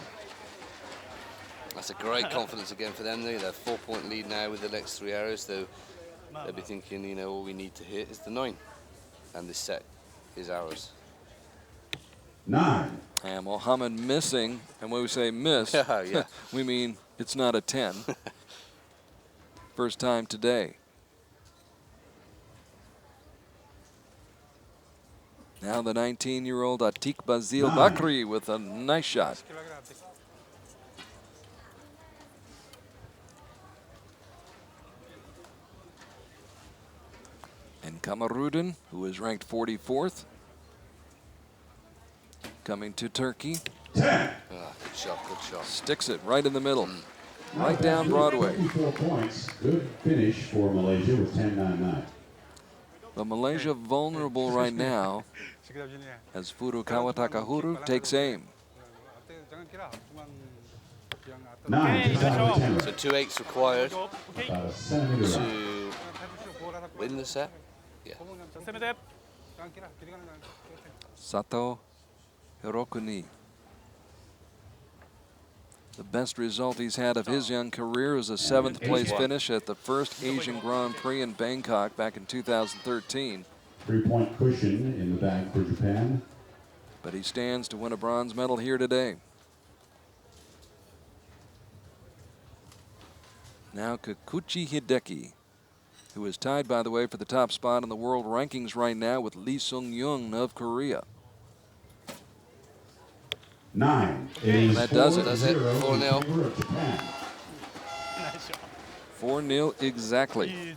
That's a great confidence again for them. They're 4-point lead now with the next 3 arrows. They'll be thinking, you know, all we need to hit is the 9. And this set is ours. 9. And Mohammed missing. And when we say miss, Yeah. we mean it's not a 10. First time today. Now the 19-year-old Atik Bazil Bakri with a nice shot. And Kamarudin, who is ranked 44th, coming to Turkey. 10. Good shot, good shot. Sticks it right in the middle. Right down Broadway. 54 points. Good finish for Malaysia with 10-9-9. But Malaysia vulnerable right now as Furukawa Takahuru takes aim. 9. So 2 8s required About a centimeter up. to win the set. Yeah. Sato Hirokuni. The best result he's had of his young career is a 7th place finish at the first Asian Grand Prix in Bangkok back in 2013. 3-point cushion in the bag for Japan. But he stands to win a bronze medal here today. Now Kikuchi Hideki, who is tied, by the way, for the top spot in the world rankings right now with Lee Sung-young of Korea. 9. That does it. 4-0. 4-0 exactly.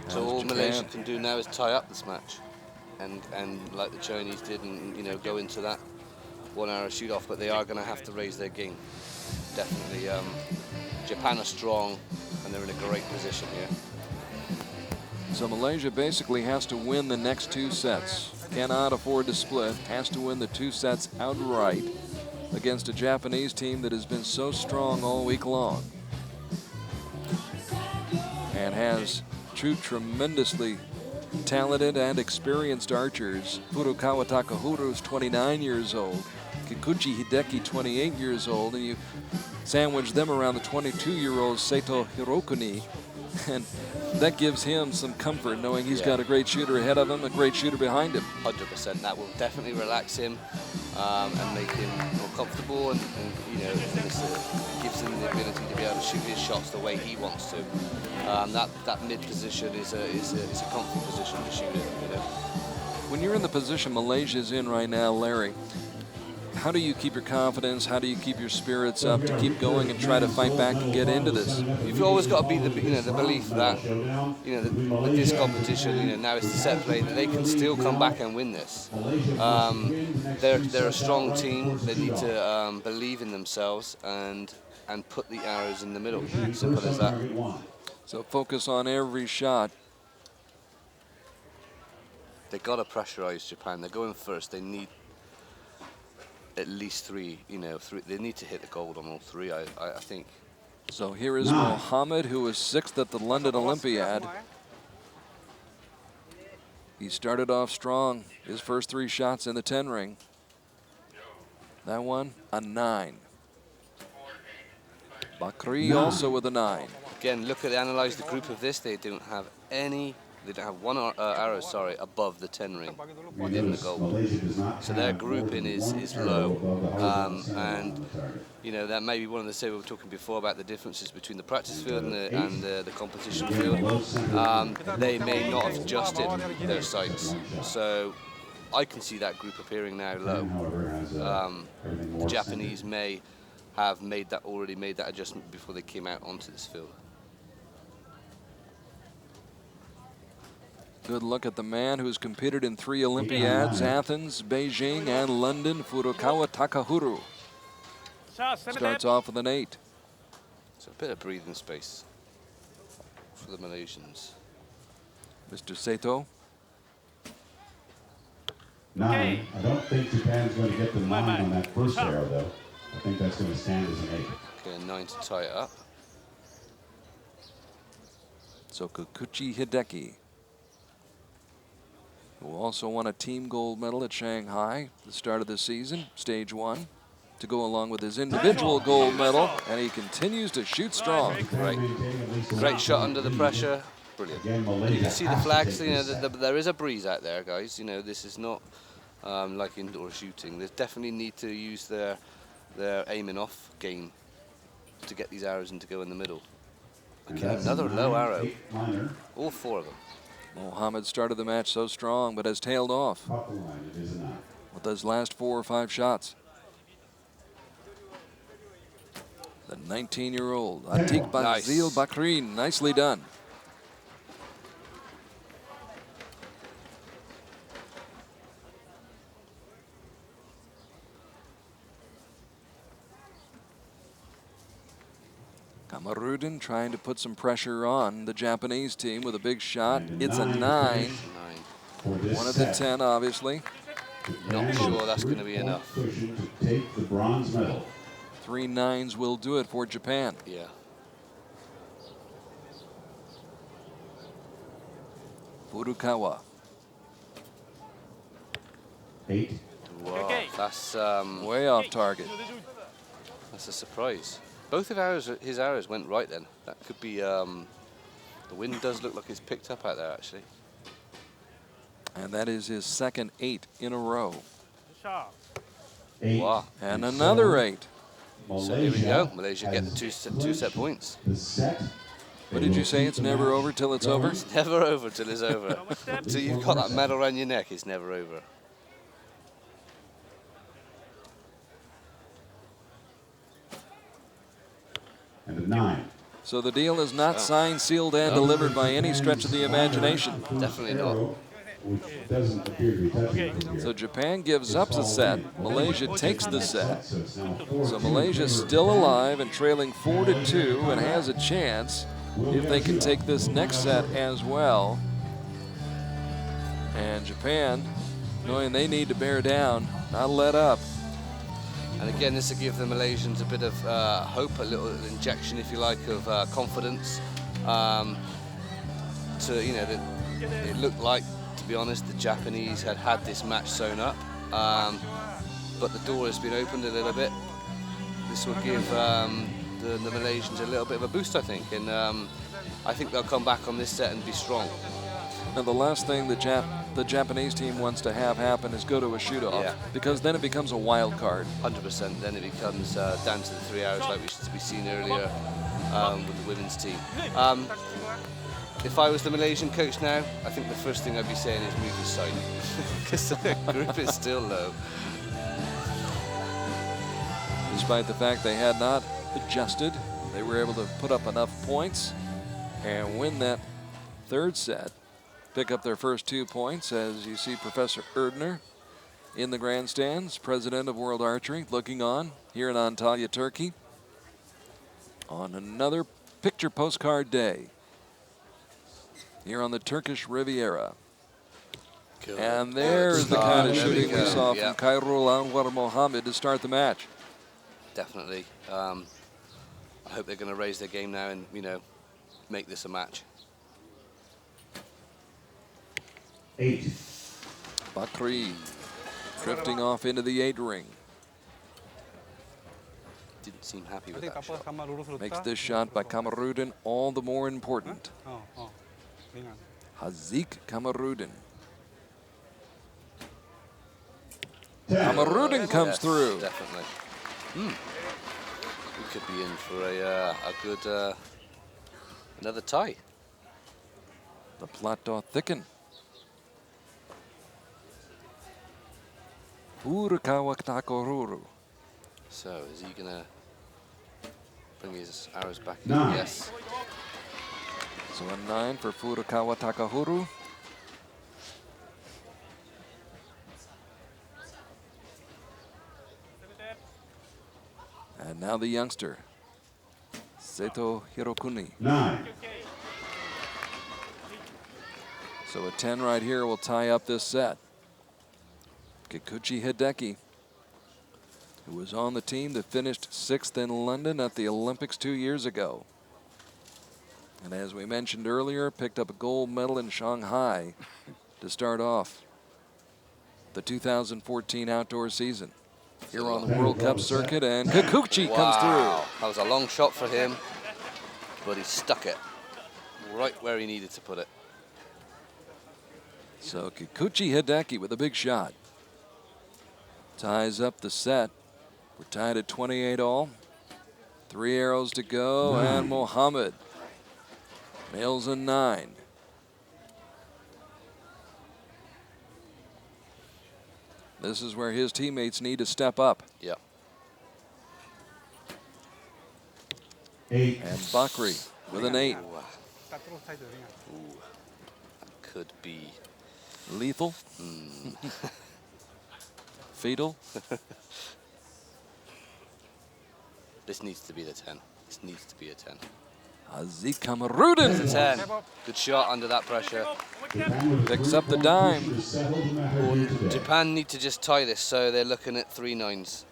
So all Malaysia can do now is tie up this match, and like the Chinese did, and you know, go into that 1 arrow shoot off. But they are going to have to raise their game. Definitely, Japan are strong, and they're in a great position here. So Malaysia basically has to win the next 2 sets. Cannot afford to split. Has to win the 2 sets outright against a Japanese team that has been so strong all week long. And has two tremendously talented and experienced archers. Furukawa Takahuru is 29 years old. Kikuchi Hideki, 28 years old. And you sandwich them around the 22-year-old Seito Hirokuni. And that gives him some comfort knowing he's got a great shooter ahead of him, a great shooter behind him. 100%. That will definitely relax him and make him more comfortable, and you know, gives him the ability to be able to shoot his shots the way he wants to. That mid position is a comfy position to shoot it. You know. When you're in the position Malaysia's in right now, Larry, how do you keep your confidence? How do you keep your spirits up to keep going and try to fight back and get into this? You've always got to be the belief that with this competition, now it's the set play that they can still come back and win this. They're a strong team. They need to believe in themselves and put the arrows in the middle. Simple as that. So focus on every shot. They got to pressurize Japan. They're going first. They need at least 3, they need to hit the gold on all 3, I think. So here is Mohammed, who was 6th at the London Olympiad. He started off strong. His first 3 shots in the 10 ring. That one, a 9. Bakri also with a 9. Again, analyze the group of this. They don't have one arrow, above the 10 ring within the gold. So their grouping is low. And, that may be one of the we were talking before about the differences between the practice field and the competition field. They may not have adjusted their sights. So I can see that group appearing now low. The Japanese may have already made that adjustment before they came out onto this field. Good look at the man who's competed in 3 Olympiads, Athens, Beijing, and London, Furukawa Takahuru. Starts off with an 8. So a bit of breathing space for the Malaysians. Mr. Seito. 9. I don't think Japan's going to get the 9 on that first arrow, though. I think that's going to stand as an 8. Okay, 9 to tie it up. So Kikuchi Hideki, who also won a team gold medal at Shanghai at the start of the season, stage 1, to go along with his individual gold medal, and he continues to shoot strong. Great shot under the pressure. Brilliant. You can see the flags. There is a breeze out there, guys. This is not like indoor shooting. They definitely need to use their aiming off game to get these arrows in to go in the middle. Okay, another low arrow. All 4 of them. Mohammed started the match so strong, but has tailed off with those last 4 or 5 shots. The 19-year-old Atik Bazil Bakrin, nicely done. Kamarudin trying to put some pressure on the Japanese team with a big shot. It's a 9. 1 of the 10, obviously. Not sure that's going to be enough. Take the bronze medal. 3 9s will do it for Japan. Yeah. Furukawa. 8. Wow, that's way off target. That's a surprise. Both of his arrows went right then. That could be, the wind does look like it's picked up out there actually. And that is his second 8 in a row. 8. Wow. And another 8. So here we go. Malaysia get the two set points. The set. What did you say? It's never over till it's over? It's never over till it's over. Till you've got that medal around your neck, it's never over. And a 9. So the deal is not signed, sealed, and delivered by any stretch of the imagination. Definitely not. Which doesn't appear to be touching from here. So Japan gives up the set. Malaysia takes the set. So Malaysia's still alive and trailing 4-2 and has a chance if they can take this next set as well And Japan, knowing they need to bear down, not let up. And again, this will give the Malaysians a bit of hope, a little injection, if you like, of confidence. It looked like, to be honest, the Japanese had this match sewn up, but the door has been opened a little bit. This will give the Malaysians a little bit of a boost, I think, and I think they'll come back on this set and be strong. And the last thing the Japanese team wants to have happen is go to a shoot-off, because then it becomes a wild card. 100%. Then it becomes down to the 3 hours, like we've seen earlier with the women's team. If I was the Malaysian coach now, I think the first thing I'd be saying is move aside, because the group is still low. Despite the fact they had not adjusted, they were able to put up enough points and win that third set. Pick up their first 2 points, as you see Professor Erdner in the grandstands, president of World Archery, looking on here in Antalya, Turkey, on another picture postcard day here on the Turkish Riviera. Good. And there's the kind of shooting we saw Yeah. from Khairul Anwar Mohammed to start the match. Definitely. I hope they're going to raise their game now and, make this a match. 8. Bakri drifting off into the 8 ring. Didn't seem happy with that shot. Makes this shot by Kamarudin all the more important. Hazik Kamarudin. Kamarudin comes through. Definitely. We could be in for a good another tie. The plateau thicken. Furukawa Takoruru. So is he gonna bring his arrows back in? 9. Yes. So a 9 for Furukawa Takahuru. And now the youngster, Seto Hirokuni. 9. So a 10 right here will tie up this set. Kikuchi Hideki, who was on the team that finished 6th in London at the Olympics 2 years ago. And as we mentioned earlier, picked up a gold medal in Shanghai to start off the 2014 outdoor season here on the World Cup circuit, and Kikuchi comes through. That was a long shot for him, but he stuck it right where he needed to put it. So Kikuchi Hideki with a big shot. Ties up the set. We're tied at 28 all. 3 arrows to go, and Mohammed nails a 9. This is where his teammates need to step up. Yeah. 8. And Bakri with an 8. That could be Lethal. Fatal. This needs to be the 10. This needs to be a 10. Hazik Kamarudin. It's a 10. Good shot under that pressure. Picks up the dime. Japan need to just tie this, so they're looking at 3 9s.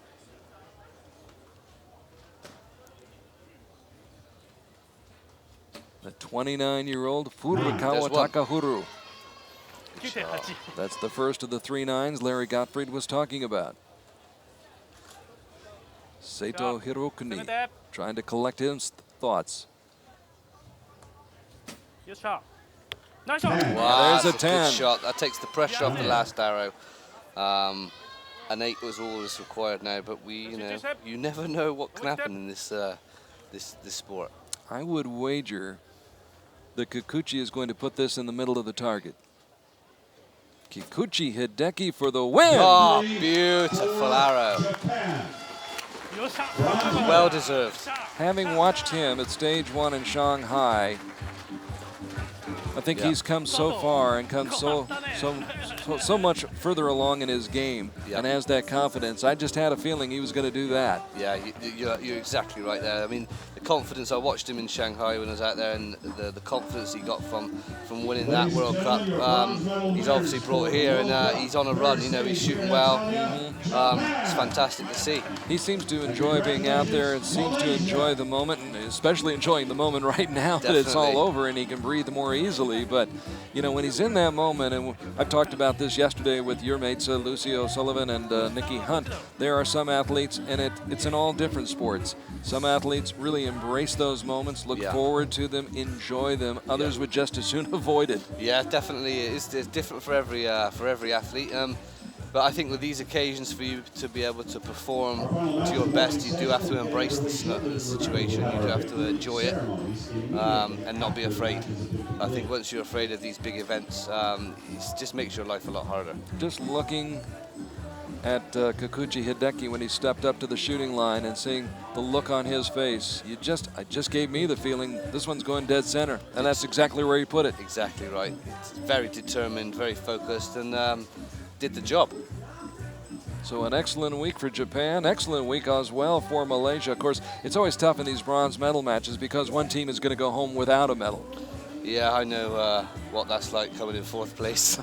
The 29-year-old Furukawa There's one. Takahuru. Good shot. That's the first of the 3 9s Larry GODFREY was talking about. Seto Hirokuni trying to collect his thoughts. Wow, There's a that's 10. Good shot. That takes the pressure off the last arrow. An 8 was all that's required now, but you never know what can happen in this this sport. I would wager that Kikuchi is going to put this in the middle of the target. Kikuchi Hideki for the win. Oh, beautiful arrow. Well deserved. Having watched him at stage 1 in Shanghai, I think he's come so far and come so much further along in his game and has that confidence. I just had a feeling he was going to do that. Yeah, you're exactly right there. I mean, the confidence, I watched him in Shanghai when I was out there, and the confidence he got from winning that World Cup, he's obviously brought here, and he's on a run. You know, he's shooting well. It's fantastic to see. He seems to enjoy being out there and seems to enjoy the moment, and especially enjoying the moment right now that it's all over and he can breathe more easily. But, you know, when he's in that moment, and I've talked about this yesterday with your mates, Lucy O'Sullivan and Nikki Hunt, there are some athletes, and it's in all different sports. Some athletes really embrace those moments, look forward to them, enjoy them. Others would just as soon avoid it. Yeah, definitely. It's different for every athlete. But I think with these occasions, for you to be able to perform to your best, you do have to embrace the situation. You do have to enjoy it and not be afraid. I think once you're afraid of these big events, it just makes your life a lot harder. Just looking at Kikuchi Hideki when he stepped up to the shooting line and seeing the look on his face, it just gave me the feeling this one's going dead center, and that's exactly where you put it. Exactly right. It's very determined, very focused, and did the job. So an excellent week for Japan, excellent week as well for Malaysia. Of course, it's always tough in these bronze medal matches because one team is going to go home without a medal. Yeah, I know what that's like coming in 4th place.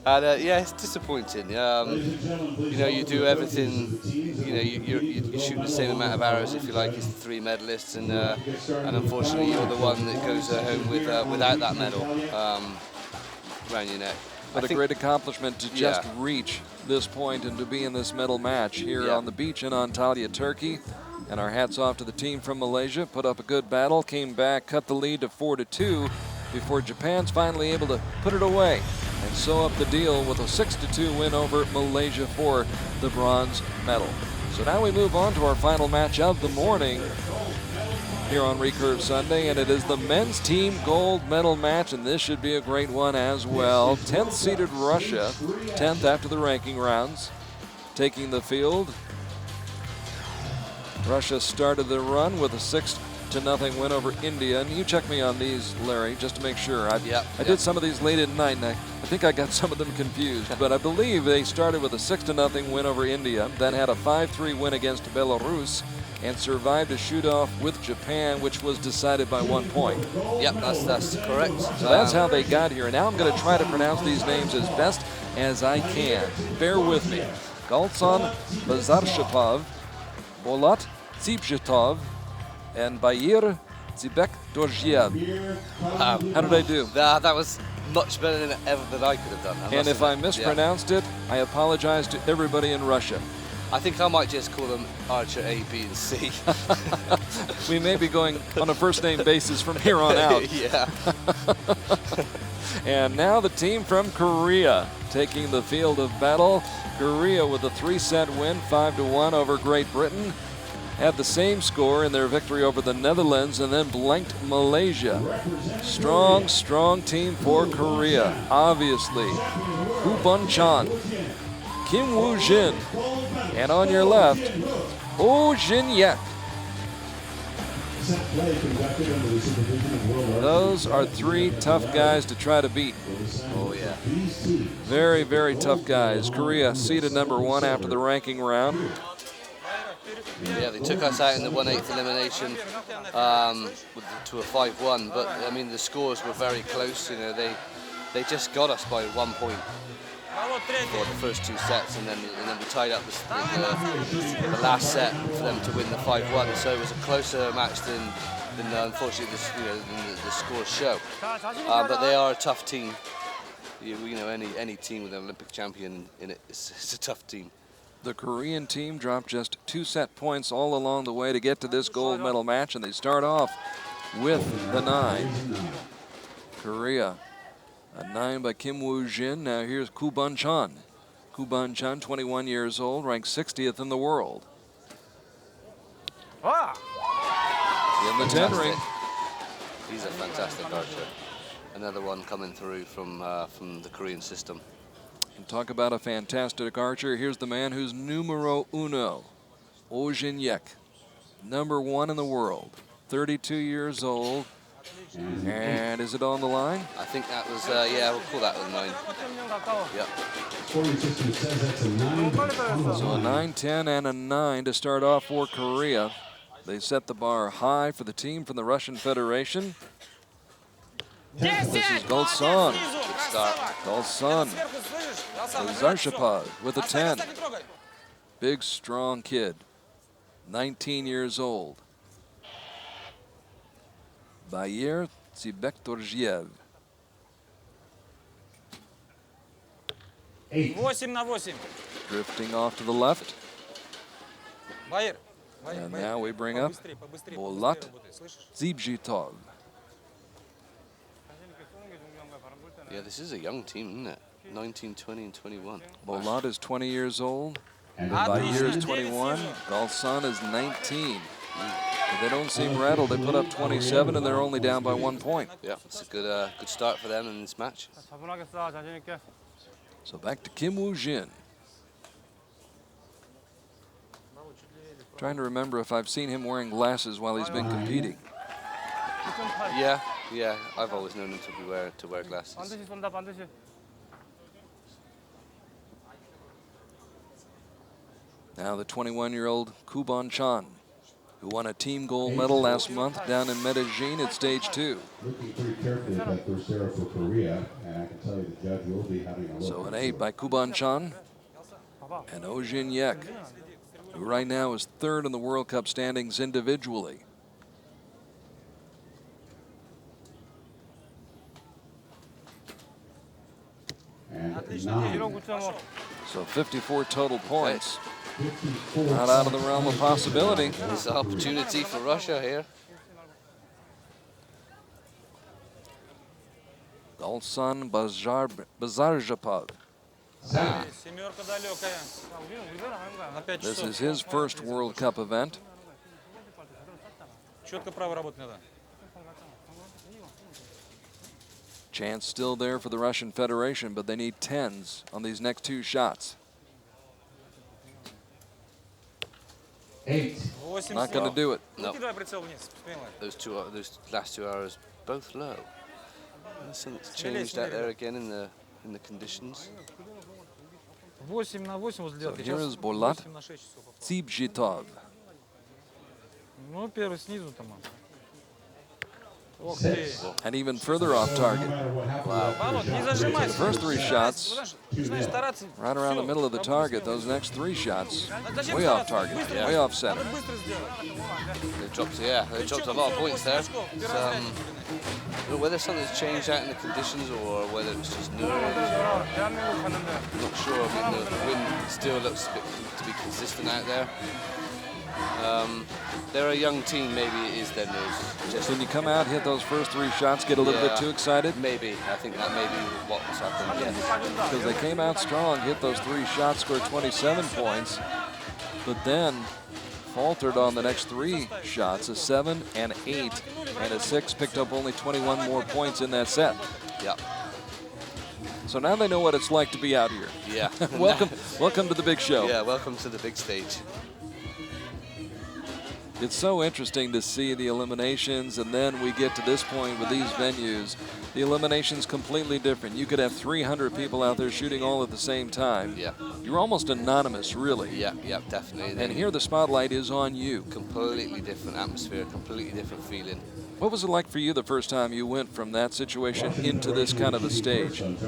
And yeah, it's disappointing. You know, you do everything, you know, you shoot the same amount of arrows, if you like, as the 3 medalists, and unfortunately you're the one that goes home without that medal around your neck. But a great accomplishment to just reach this point and to be in this medal match here on the beach in Antalya, Turkey. And our hats off to the team from Malaysia. Put up a good battle, came back, cut the lead to 4-2 before Japan's finally able to put it away and sew up the deal with a 6-2 win over Malaysia for the bronze medal. So now we move on to our final match of the morning here on Recurve Sunday, and it is the men's team gold medal match, and this should be a great one as well. 10th seeded Russia, 10th after the ranking rounds, taking the field. Russia started the run with a 6-0 win over India, and you check me on these, Larry, just to make sure. I did some of these late at night, and I think I got some of them confused, but I believe they started with a 6-0 win over India, then had a 5-3 win against Belarus, and survived a shoot-off with Japan, which was decided by 1 point. Yep, that's correct. So that's how they got here. And now I'm going to try to pronounce these names as best as I can. Bear with me. Galtsan Bazarshapov, Bolat Zibzhetov, and Bayir Zibek Dorjiev. How did I do? That was much better than I could have done. And if I mispronounced it, I apologize to everybody in Russia. I think I might just call them Archer A, B, and C. We may be going on a first-name basis from here on out. Yeah. And now the team from Korea taking the field of battle. Korea with a 3-set win, 5-1 over Great Britain. Had the same score in their victory over the Netherlands and then blanked Malaysia. Strong, strong team for Korea, obviously. Koo Bun-chan, Kim Woo-jin, and on your left, Oh Jin-yek. Those are 3 tough guys to try to beat. Oh, yeah. Very, very tough guys. Korea seeded number 1 after the ranking round. Yeah, they took us out in the 1/8 elimination to a 5-1, but I mean the scores were very close. You know, they just got us by 1 point for the first 2 sets, and then we tied up the last set for them to win the 5-1. So it was a closer match than unfortunately the scores show. But they are a tough team. You know, any team with an Olympic champion in it is a tough team. The Korean team dropped just 2 set points all along the way to get to this gold medal match, and they start off with the 9. Korea, a 9 by Kim Woo-jin. Now here's Koo Bun-chan. Koo Bun-chan, 21 years old, ranked 60th in the world. In the 10 ring. He's a fantastic archer. Another one coming through from the Korean system. And talk about a fantastic archer. Here's the man who's numero uno, Oh Jin-yek, number 1 in the world, 32 years old, And is it on the line? I think that was, yeah, we'll call that a 9. Yep. Scoring system says that's a 9. So a 9, 10, and a 9 to start off for Korea. They set the bar high for the team from the Russian Federation. This is Golson. Good start. Golson. Zarshapov with a 10. Big, strong kid. 19 years old. Bayer Tsibektorjiev. 8. 8/8. Drifting off to the left. Байер. And now we bring up Bolat Zibjitov. Yeah, this is a young team, isn't it? 19, 20, and 21. Bolat is 20 years old. And Bayer is 21. Golson is 19. But they don't seem rattled. They put up 27, and they're only down by 1 point. Yeah, it's a good start for them in this match. 차분하게 쏴, 자신 있게. So back to Kim Woo-jin. Trying to remember if I've seen him wearing glasses while he's been competing. Yeah, I've always known him to wear glasses. 반드시 쏜다, 반드시. Now the 21-year-old Kubon Chan, who won a team gold medal last month down in Medellin at stage 2. looking pretty carefully at that first arrow for Korea, and I can tell you the judge will be having a look. So an 8 by Kubon Chan and Oh Jin Yek, who right now is 3rd in the World Cup standings individually. And 9. 9.5. So 54 total points. 54. Not out of the realm of possibility. It's an opportunity for Russia here. Golson Bazarjapov. Семерка далекая. На 5 This часов. is his first World Cup event. Четко право работать надо. Chance still there for the Russian Federation, but they need 10s on these next 2 shots. 8. 8. Not going to do it. No. Выкидывай прицел вниз, смело. Those last 2 hours both low. Something's changed out there again in the conditions. 8/8 возле So девятки. here Сейчас is Bolat 8/6 часов. Tsibjitov. Ну, первый снизу там. Ох 6. ты. And even further off target. Володь, не зажимайся. First 3 shots Начинаешь стараться. right around the Всё, middle of the работай target. смело. Those next 3 shots Зачем way off стараться? target, Быстро. way off center. Надо быстро сделать. They dropped a lot of points there. It's, I don't know whether something's changed out in the conditions or whether it's just nerves. I'm not sure. I mean, the wind still looks a bit to be consistent out there. They're a young team, maybe it is their nerves. Just When you come out, hit those first 3 shots, get a little bit Yeah. too excited, maybe. I think that may be what's happened. Yes. because they came out strong, hit those 3 shots, scored 27 points, but then faltered on the next 3 shots, a 7, an 8, and a 6, picked up only 21 more points in that set. Yeah. So now they know what it's like to be out here. Yeah. Welcome to the big show. Yeah. Welcome to the big stage. It's so interesting to see the eliminations, and then we get to this point with these venues. The elimination's completely different. You could have 300 people out there shooting all at the same time. Yeah. You're almost anonymous, really. Yeah. Yeah. Definitely. And here the spotlight is on you. Completely different atmosphere, completely different feeling. What was it like for you the first time you went from that situation into this kind of a stage? It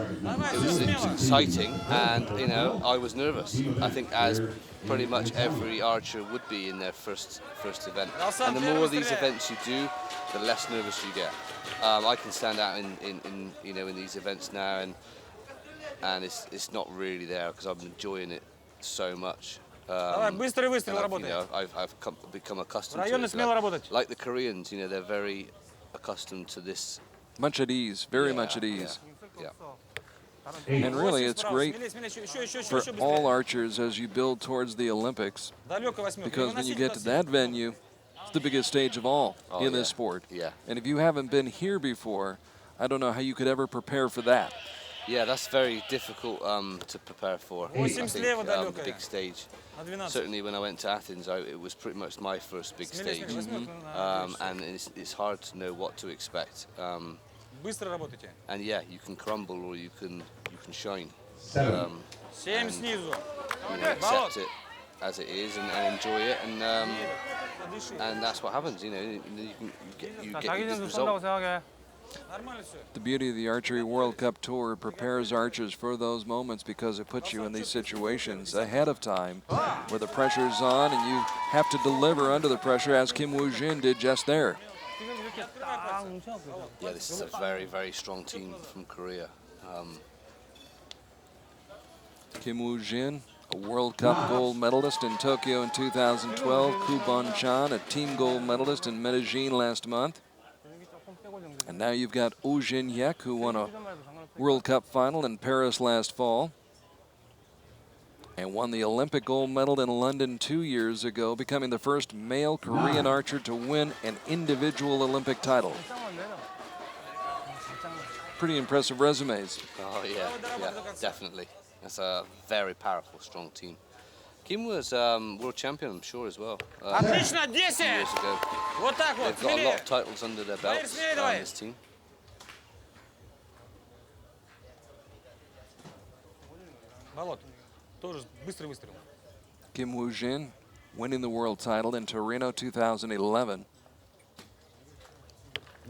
was exciting, and I was nervous. I think as pretty much every archer would be in their first event. And the more of these events you do, the less nervous you get. I can stand out in these events now, and it's not really there because I'm enjoying it so much. Давай, быстрый выстрел And работай. I've become accustomed to Районно it. смело работать. Like the Koreans, they're very accustomed to this. Much at ease, very Yeah, much at ease. Yeah. And really, it's great Смелее, смелее, еще for быстрее. all archers as you build towards the Olympics, Далеко восьмерка. because when you get to that venue, it's the biggest stage of all in this sport. Yeah. And if you haven't been here before, I don't know how you could ever prepare for that. Yeah, that's very difficult to prepare for. I think, the big stage. Certainly when I went to Athens, it was pretty much my first big stage. And it's hard to know what to expect. And yeah, you can crumble or you can shine. And, you know, accept it as it is and enjoy it, and that's what happens. You know, you get this result. The beauty of the Archery World Cup Tour prepares archers for those moments because it puts you in these situations ahead of time where the pressure's on and you have to deliver under the pressure, as Kim Woo-jin did just there. Yeah, this is a very, very strong team from Korea. Kim Woo-jin, a World Cup gold medalist in Tokyo in 2012. Koo Bon-chan, a team gold medalist in Medellin last month. And now you've got Oh Jin-hyek, who won a World Cup final in Paris last fall and won the Olympic gold medal in London 2 years ago, becoming the first male Korean archer to win an individual Olympic title. Pretty impressive resumes. Oh yeah, definitely. That's a very powerful, strong team. Kim was world champion, I'm sure, as well. 2 years ago. They've got a lot of titles under their belts on this team. Kim Woo-jin winning the world title in Torino 2011.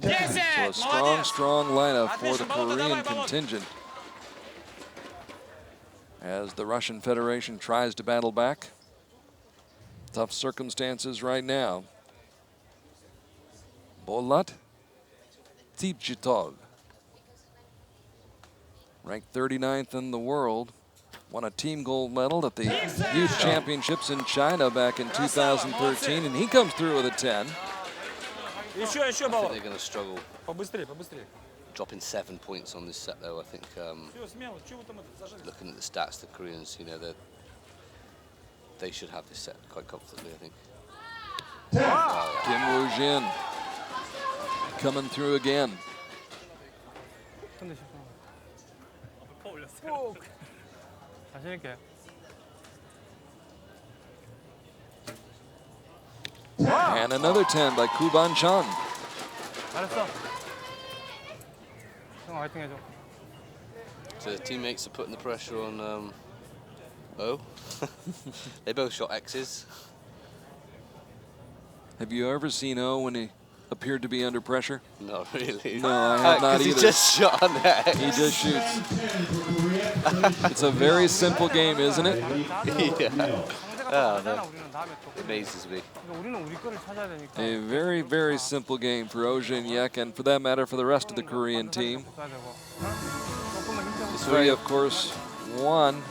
So a strong lineup for the Korean contingent as the Russian Federation tries to battle back. Tough circumstances right now. Bolat Tibchitov, ranked 39th in the world, won a team gold medal at the Youth Championships in China back in 2013, and he comes through with a 10. I think they're going to struggle. Dropping 7 points on this set, though. I think looking at the stats, the Koreans, you know, they should have this set quite comfortably, I think. Kim Woo-jin coming through again. And another 10 by Koo Bon-chan. So the teammates are putting the pressure on Oh. They both shot X's. Have you ever seen O when he appeared to be under pressure? Not really. No, I have not either. He just shot on that. He just shoots. It's a very simple game, isn't it? Yeah. Oh, no. It amazes me. A very, very simple game for Oh Jin-hyek, and for that matter, for the rest of the Korean team. Three, of course, won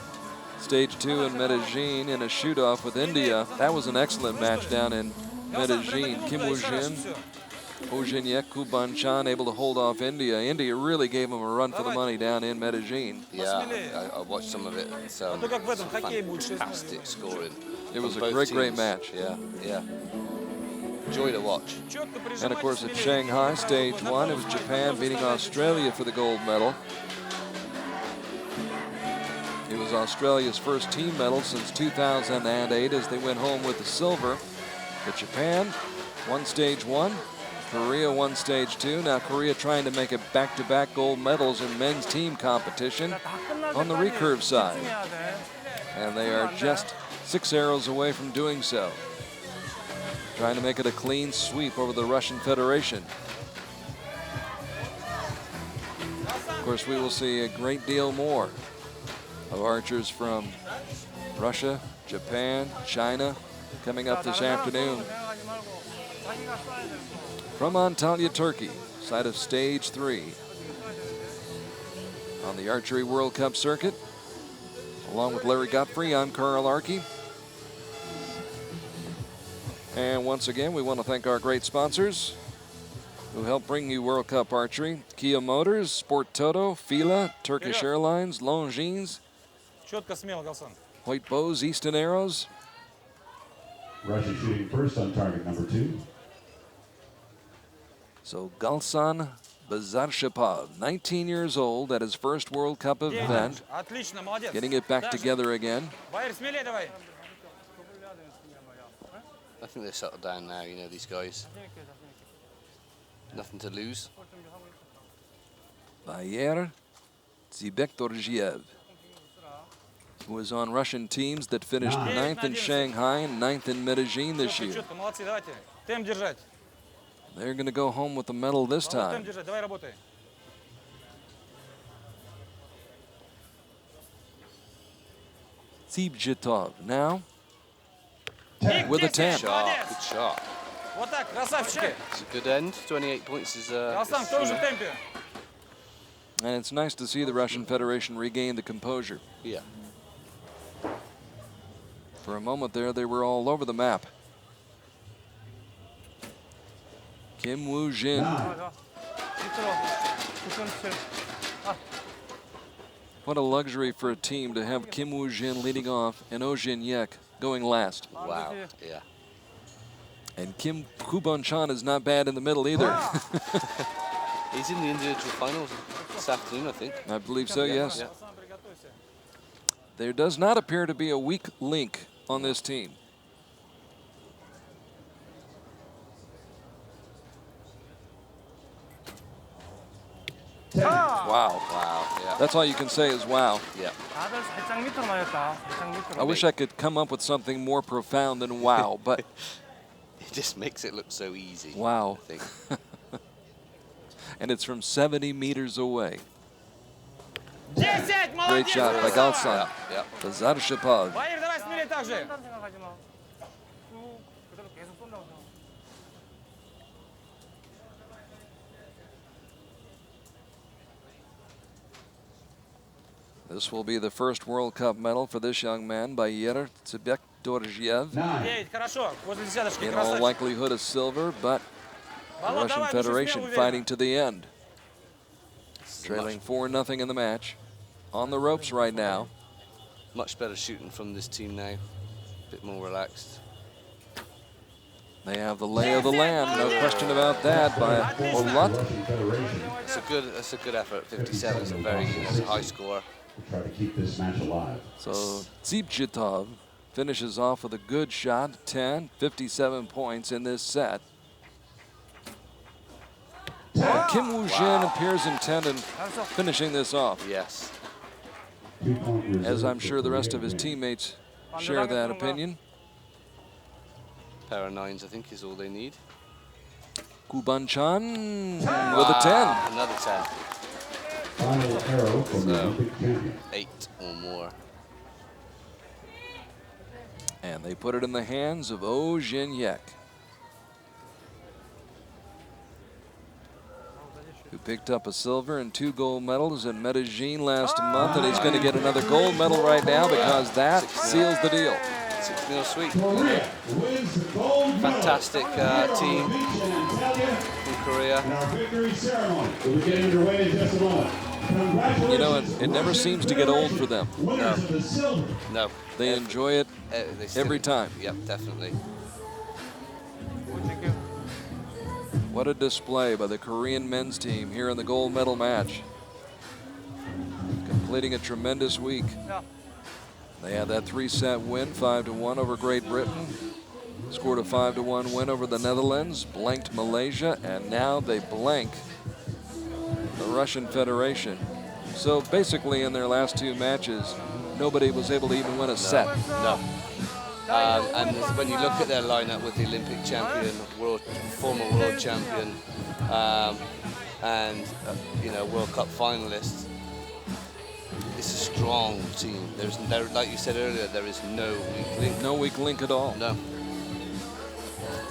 stage 2 in Medellin in a shoot-off with India. That was an excellent match down in Medellin. Kim Woo-jin, Oh Jin-hyek, Koo Bon-chan able to hold off India. India really gave them a run for the money down in Medellin. Yeah, I watched some of it. It's fantastic scoring. It was a great match. Yeah, yeah. Joy to watch. And of course at Shanghai, stage 1, it was Japan beating Australia for the gold medal. It was Australia's first team medal since 2008 as they went home with the silver. But Japan won stage 1, Korea won stage 2. Now Korea trying to make it back-to-back gold medals in men's team competition on the recurve side. And they are just 6 arrows away from doing so. Trying to make it a clean sweep over the Russian Federation. Of course, we will see a great deal more of archers from Russia, Japan, China coming up this afternoon. From Antalya, Turkey, site of stage 3 on the Archery World Cup circuit. Along with Larry Godfrey, I'm Carl ARKY. And once again, we want to thank our great sponsors who help bring you World Cup archery. Kia Motors, Sport Toto, Fila, Turkish Airlines, Longines, Hoyt Bows, Easton Arrows. Russia shooting first on target number 2. So Galsan Bazarshapov, 19 years old at his first World Cup event, Отлично, молодец. getting it back Дальше. together again. Байер, смелее давай. I think they're settled down now, you know, these guys. Nothing to lose. Bayer Zibektorjiev, who was on Russian teams that finished 9th in Shanghai and 9th in Medellin this Чётко, year. чётко, молодцы, давайте. Темп держать. They're going to go home with the medal this Темп time. держать, давай работай. Zibjitov now Ник, with a 10. 10. Shot, Молодец. good shot. Вот так, красавчики. It's a good end. 28 points is Аслан, в том же темпе. And it's nice to see the Russian Federation regain the composure. yeah. For a moment there, they were all over the map. Kim Woo Jin. What a luxury for a team to have Kim Woo Jin leading off and Oh Jin Yek going last. Wow. Yeah. And Kim Kubonchan is not bad in the middle either. He's in the individual finals this afternoon, I think. I believe so, yes. Yeah. Аслан, приготовься. There does not appear to be a weak link on this team. Wow. Wow. Yeah. That's all you can say is wow. Yeah. 다들 살짝 밑으로 맞았다. 살짝 밑으로. I wish I could come up with something more profound than wow, but It just makes it look so easy. wow. I think. And it's from 70 meters away. 10, молодец. Great shot by Galsan. Yeah. Bazarshapov. Байер, давай смелее так же. 딴 생각하지 마. 쭉 그대로 계속 쏜다고 생각. This will be the first World Cup medal for this young man by Bayer Zibektorjiev. 9, хорошо. Возле десяточки, In all красавчик. likelihood a silver, but the Баллон, Russian давай, выше Federation смело, fighting уверенно. to the end. Trailing 4-0 in the match. On the ropes right now. Much better shooting from this team now. A bit more relaxed. They have the lay of the land, no question about that, by Olat. Russian Federation That's a good effort. 57 is a very it's a high score. to try to keep this match alive. So Zibjitov finishes off with a good shot, 10, 57 points in this set. And Kim Woo Jin appears intent in finishing this off, Yes. 2-point reserve as I'm for sure the rest Korea of his win. teammates share that opinion. Pair of 9s, I think, is all they need. Kubanchan with a 10. Another 10. Final arrow from the So- Olympic champion. 8 or more. And they put it in the hands of Oh Jin Yek, who picked up a silver and 2 gold medals in Medellin last month, and he's going to get another gold medal right now because that seals the deal. 6-0 sweep. Korea wins the gold medal. Fantastic team Beach in Antalya, from Korea. and our victory ceremony will be getting underway in just a moment. Congratulations. You know, it never seems to get old for them. Winners of the silver. No. They enjoy it They still- every time. Yep, definitely. What a display by the Korean men's team here in the gold medal match. Completing a tremendous week. They had that 3-set win, 5-1 over Great Britain. Scored a 5-1 win over the Netherlands, blanked Malaysia, and now they blank the Russian Federation. So basically in their last 2 matches, nobody was able to even win a set. No. And when you look at their lineup with the Olympic champion, former world champion, and you know, World Cup finalists, it's a strong team. Like you said earlier, there is no weak link. No weak link at all. No.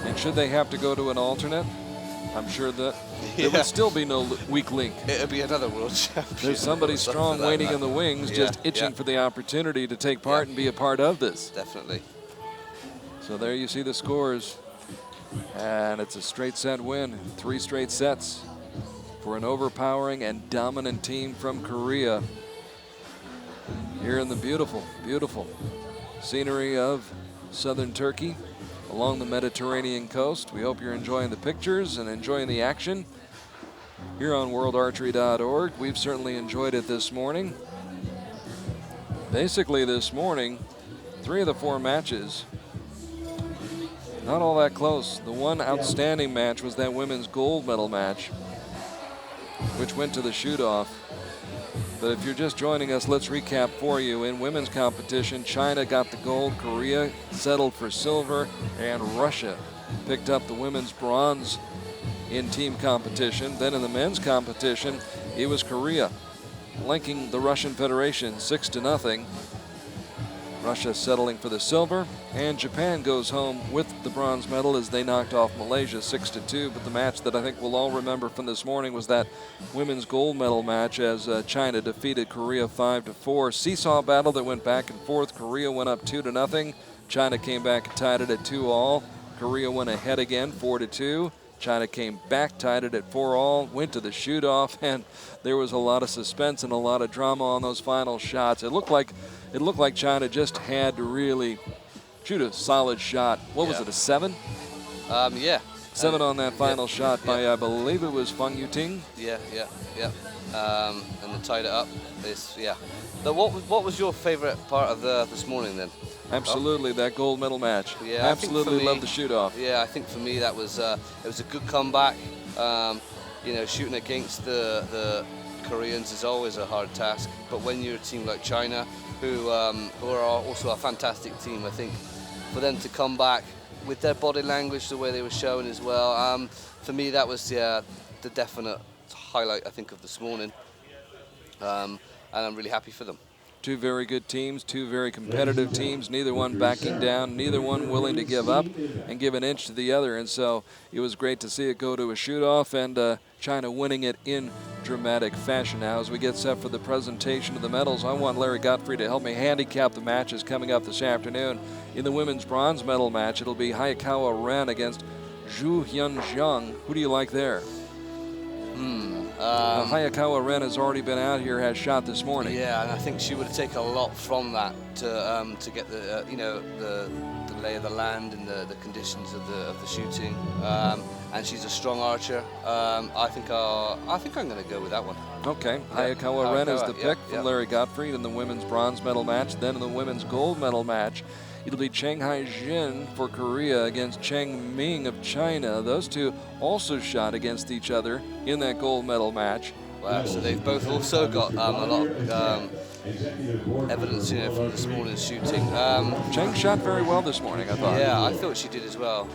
And should they have to go to an alternate, I'm sure that there Yeah. would still be no weak link. It'll be another world champion. There's somebody or something strong like waiting that. in the wings, Yeah, just itching yeah. for the opportunity to take part and be a part of this. Definitely. So there you see the scores. And it's a straight set win, 3 straight sets for an overpowering and dominant team from Korea here in the beautiful, beautiful scenery of southern Turkey along the Mediterranean coast. We hope you're enjoying the pictures and enjoying the action. here on worldarchery.org. We've certainly enjoyed it this morning. Basically this morning, 3 of the 4 matches, not all that close. The one outstanding match was that women's gold medal match, which went to the shoot-off. But if you're just joining us, let's recap for you. In women's competition, China got the gold, Korea settled for silver, and Russia picked up the women's bronze in team competition. Then in the men's competition, it was Korea linking the Russian Federation 6-0. Russia settling for the silver, and Japan goes home with the bronze medal as they knocked off Malaysia 6-2. But the match that I think we'll all remember from this morning was that women's gold medal match as China defeated Korea 5-4. Seesaw battle that went back and forth. Korea went up 2-0. China came back and tied it at 2-all. Korea went ahead again 4-2. China came back, tied it at 4-all, went to the shoot-off, and there was a lot of suspense and a lot of drama on those final shots. It looked like China just had to really shoot a solid shot. What was it, a 7? Yeah. 7 on that final shot by, I believe it was Feng Yuting. Yeah. And they tied it up. What was your favorite part of this morning then? Absolutely, that gold medal match. Yeah, absolutely loved the shoot-off. Yeah, I think for me that was it was a good comeback. You know, shooting against the Koreans is always a hard task, but when you're a team like China, who are also a fantastic team, I think for them to come back with their body language, the way they were showing as well, for me that was the definite highlight, I think, of this morning, and I'm really happy for them. 2 very good teams, 2 very competitive teams, neither one backing down, neither one willing to give up and give an inch to the other. And so it was great to see it go to a shoot-off and China winning it in dramatic fashion. Now, as we get set for the presentation of the medals, I want Larry GODFREY to help me handicap the matches coming up this afternoon. In the women's bronze medal match, it'll be Hayakawa Ren against Zhu Hyunjiang. Who do you like there? Hayakawa Ren has already been out here, has shot this morning. Yeah, and I think she would take a lot from that to get the the lay of the land and the conditions of the shooting. And she's a strong archer. I think I'm going to go with that one. Okay, Hayakawa Ren is the pick from Larry GODFREY in the women's bronze medal match. Then in the women's gold medal match, it'll be Cheng Hai-jin for Korea against Cheng Ming of China. Those two also shot against each other in that gold medal match. Wow, so they've both also got a lot of evidence, from this morning's shooting. Cheng shot very well this morning, I thought. Yeah, I thought she did as well.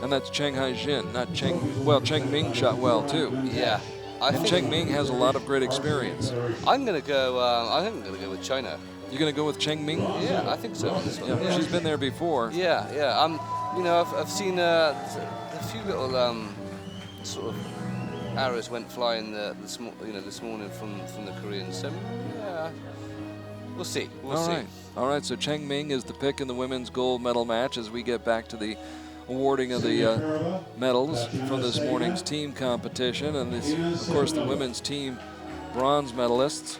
And that's Cheng Hai-jin, not Cheng. Well, Cheng Ming shot well too. Yeah. And Cheng Ming has a lot of great experience. I'm going to go. I think I'm going to go with China. You're going to go with Cheng Ming? Yeah, I think so. On this one. Yeah, she's been there before. Yeah. I've seen a few little sort of arrows went flying this morning from the Koreans. So yeah, we'll see. We'll see. All right. So Cheng Ming is the pick in the women's gold medal match as we get back to the awarding of the medals from this morning's team competition, and this, of course, the women's team bronze medalists.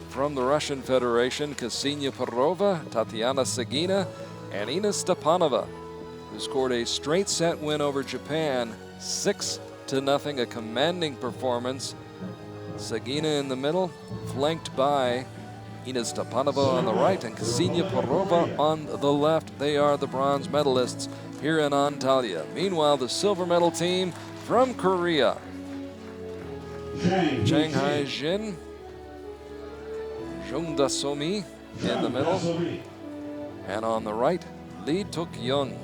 From the Russian Federation, Ksenia Perova, Tatiana Sagina, and Ina Stepanova, who scored a straight set win over Japan, 6-0, a commanding performance. Sagina in the middle, flanked by Ina Stepanova on the right and Ksenia Perova on the left. They are the bronze medalists here in Antalya. Meanwhile, the silver medal team from Korea, Cheng Hai-jin, Jung Da-somi in the middle, and on the right, Lee Tuk-young.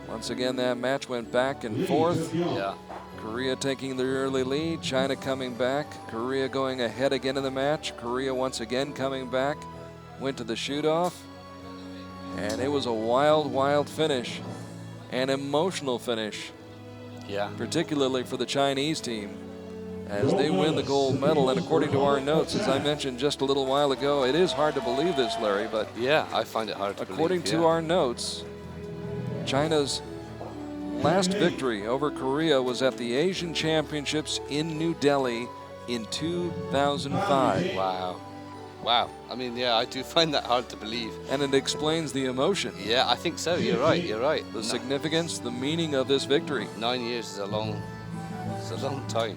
Once again, that match went back and forth. Yeah. Korea taking the early lead, China coming back, Korea going ahead again in the match, Korea once again coming back, went to the shoot-off, and it was a wild, wild finish, an emotional finish, particularly for the Chinese team, as they win the gold medal. And according to our notes, as I mentioned just a little while ago, it is hard to believe this, Larry, but yeah, I find it hard to believe. According to our notes, China's last victory over Korea was at the Asian Championships in New Delhi in 2005. Wow. Wow. I mean, yeah, I do find that hard to believe. And it explains the emotion. Yeah, I think so. You're right. You're right. The significance, the meaning of this victory. 9 years is a long time.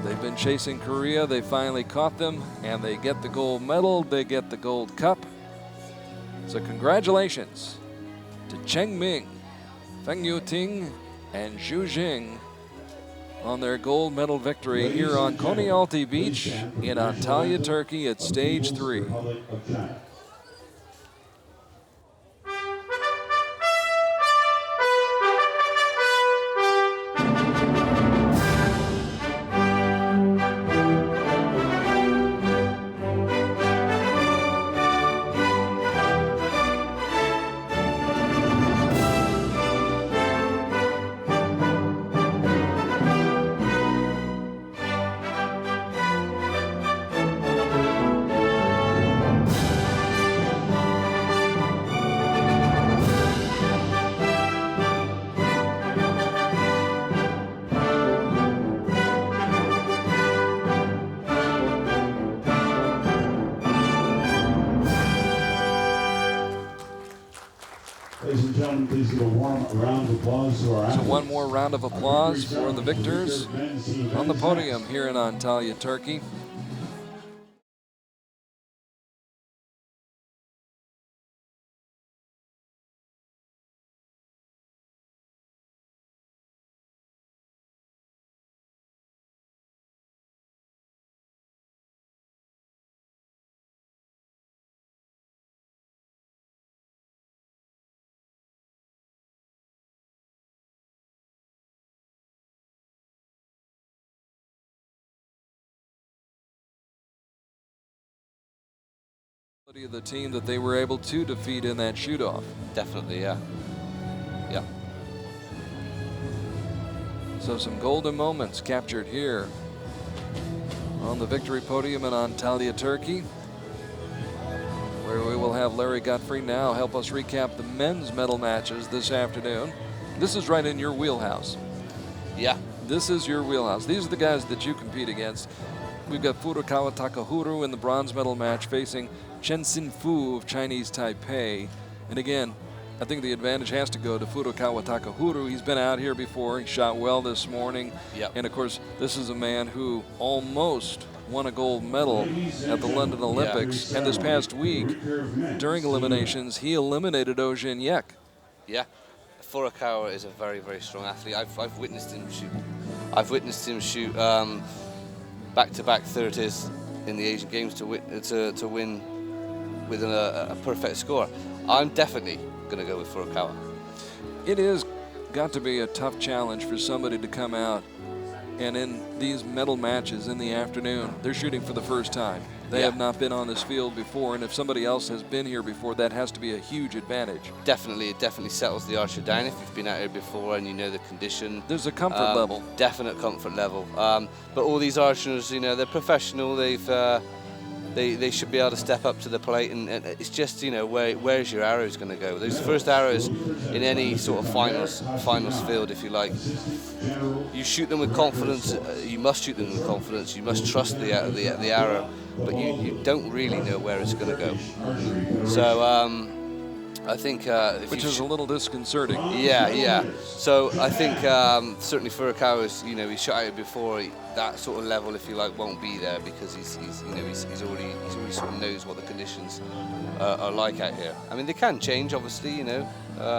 They've been chasing Korea. They finally caught them, and they get the gold medal. They get the gold cup. So congratulations to Cheng Ming, Feng Yuting, and Zhu Jing on their gold medal victory here on Konyaaltı Beach in Antalya, Turkey at stage 3. Ladies and gentlemen, please give a warm round of applause to our So athletes. one more round of applause for the victors on the podium here in Antalya, Turkey. Of the team that they were able to defeat in that shoot-off. Definitely, yeah. Yeah. So some golden moments captured here on the victory podium in Antalya, Turkey, where we will have Larry Godfrey now help us recap the men's medal matches this afternoon. This is right in your wheelhouse. Yeah. This is your wheelhouse. These are the guys that you compete against. We've got Furukawa Takahuru in the bronze medal match facing Chen Xinfu of Chinese Taipei. And again, I think the advantage has to go to Furukawa Takahuru. He's been out here before. He shot well this morning. Yep. And of course, this is a man who almost won a gold medal at the London Olympics. Yeah. And this past week, during eliminations, he eliminated Oh Jin Yek. Yeah. Furukawa is a very, very strong athlete. I've witnessed him shoot. I've witnessed him shoot back-to-back 30s in the Asian Games to win with a perfect score. I'm definitely going to go with Furukawa. It is got to be a tough challenge for somebody to come out and in these medal matches in the afternoon, they're shooting for the first time. They have not been on this field before, and if somebody else has been here before, that has to be a huge advantage. Definitely, it definitely settles the archer down if you've been out here before and you know the condition. There's a comfort level. Definite comfort level. But all these archers, you know, they're professional. They should be able to step up to the plate, and it's just, you know, where's your arrows going to go? Those first arrows in any sort of finals field, if you like, you shoot them with confidence. You must shoot them with confidence. You must trust the arrow, but you don't really know where it's going to go. So I think which is a little disconcerting. Yeah. So I think certainly Furukawa is, you know, he shot out before. That sort of level, if you like, won't be there because he's already sort of knows what the conditions are like out here. I mean, they can change, obviously. You know,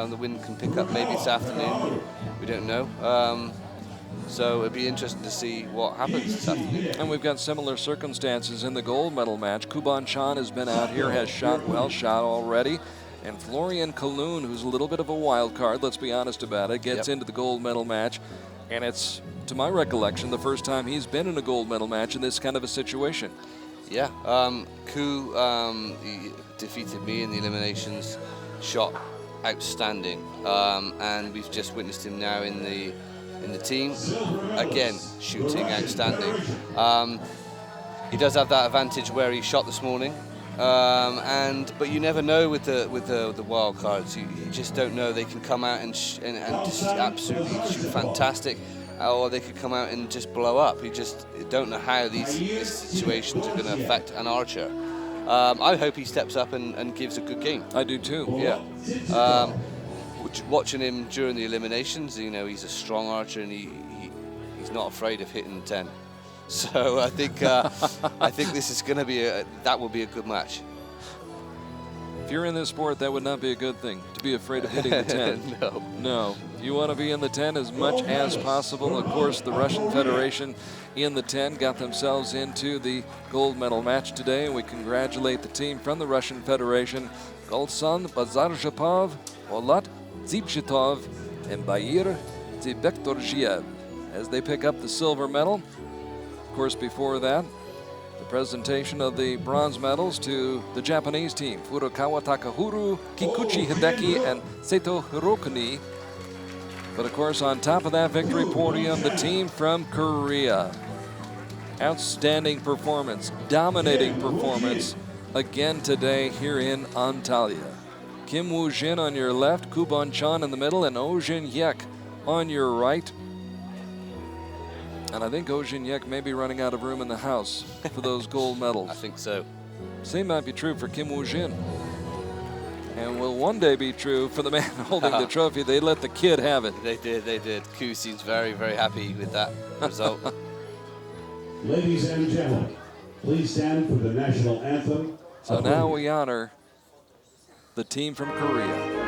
the wind can pick up maybe this afternoon. We don't know. So it'd be interesting to see what happens this afternoon. And we've got similar circumstances in the gold medal match. Kuban Chan has been out here, has shot well, shot already. And Florian Kalun, who's a little bit of a wild card, let's be honest about it, gets into the gold medal match. And it's, to my recollection, the first time he's been in a gold medal match in this kind of a situation. Yeah, Ku he defeated me in the eliminations, shot outstanding, and we've just witnessed him now in the team, again shooting outstanding. He does have that advantage where he shot this morning. But you never know with the wild cards. You just don't know. They can come out and just absolutely shoot fantastic, or they could come out and just blow up. You just don't know how these situations are going to affect an archer. I hope he steps up and gives a good game. I do too. Yeah. Watching him during the eliminations, you know, he's a strong archer and he's not afraid of hitting 10. So I think this is going to be that will be a good match. If you're in this sport, that would not be a good thing, to be afraid of hitting the 10. No. No. You want to be in the 10 as much as possible. Of course, the Russian Federation in the 10 got themselves into the gold medal match today. We congratulate the team from the Russian Federation, Golsan Bazarjapov, Olat Zibchitov, and Bair Zibektorjiev, as they pick up the silver medal. Of course, before that, the presentation of the bronze medals to the Japanese team, Furukawa Takahuru, Kikuchi Hideki, and Seto Hirokuni. But of course, on top of that victory podium, the team from Korea. Outstanding performance, dominating performance again today here in Antalya. Kim Woo-jin on your left, Kubon Chan in the middle, and Oh Jin-hyek on your right. And I think Oh Jin-hyek may be running out of room in the house for those gold medals. I think so. Same might be true for Kim Woo-jin. And will one day be true for the man holding the trophy. They let the kid have it. They did. Koo seems very, very happy with that result. Ladies and gentlemen, please stand for the national anthem. So now we honor the team from Korea.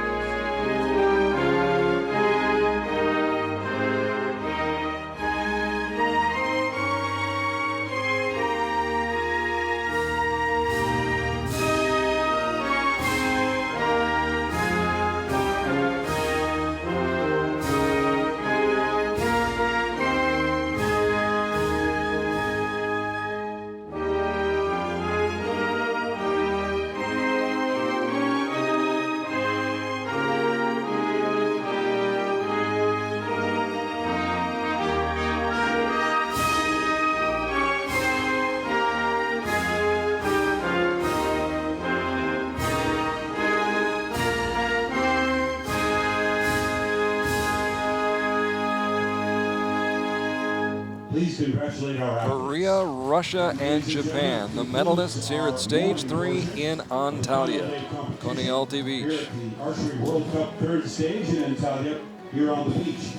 Please congratulate our athletes. Korea, Russia, and Japan, the medalists here at stage 3 in Antalya, Konyaaltı Beach. Here at the Archery World Cup third stage in Antalya, here on the beach.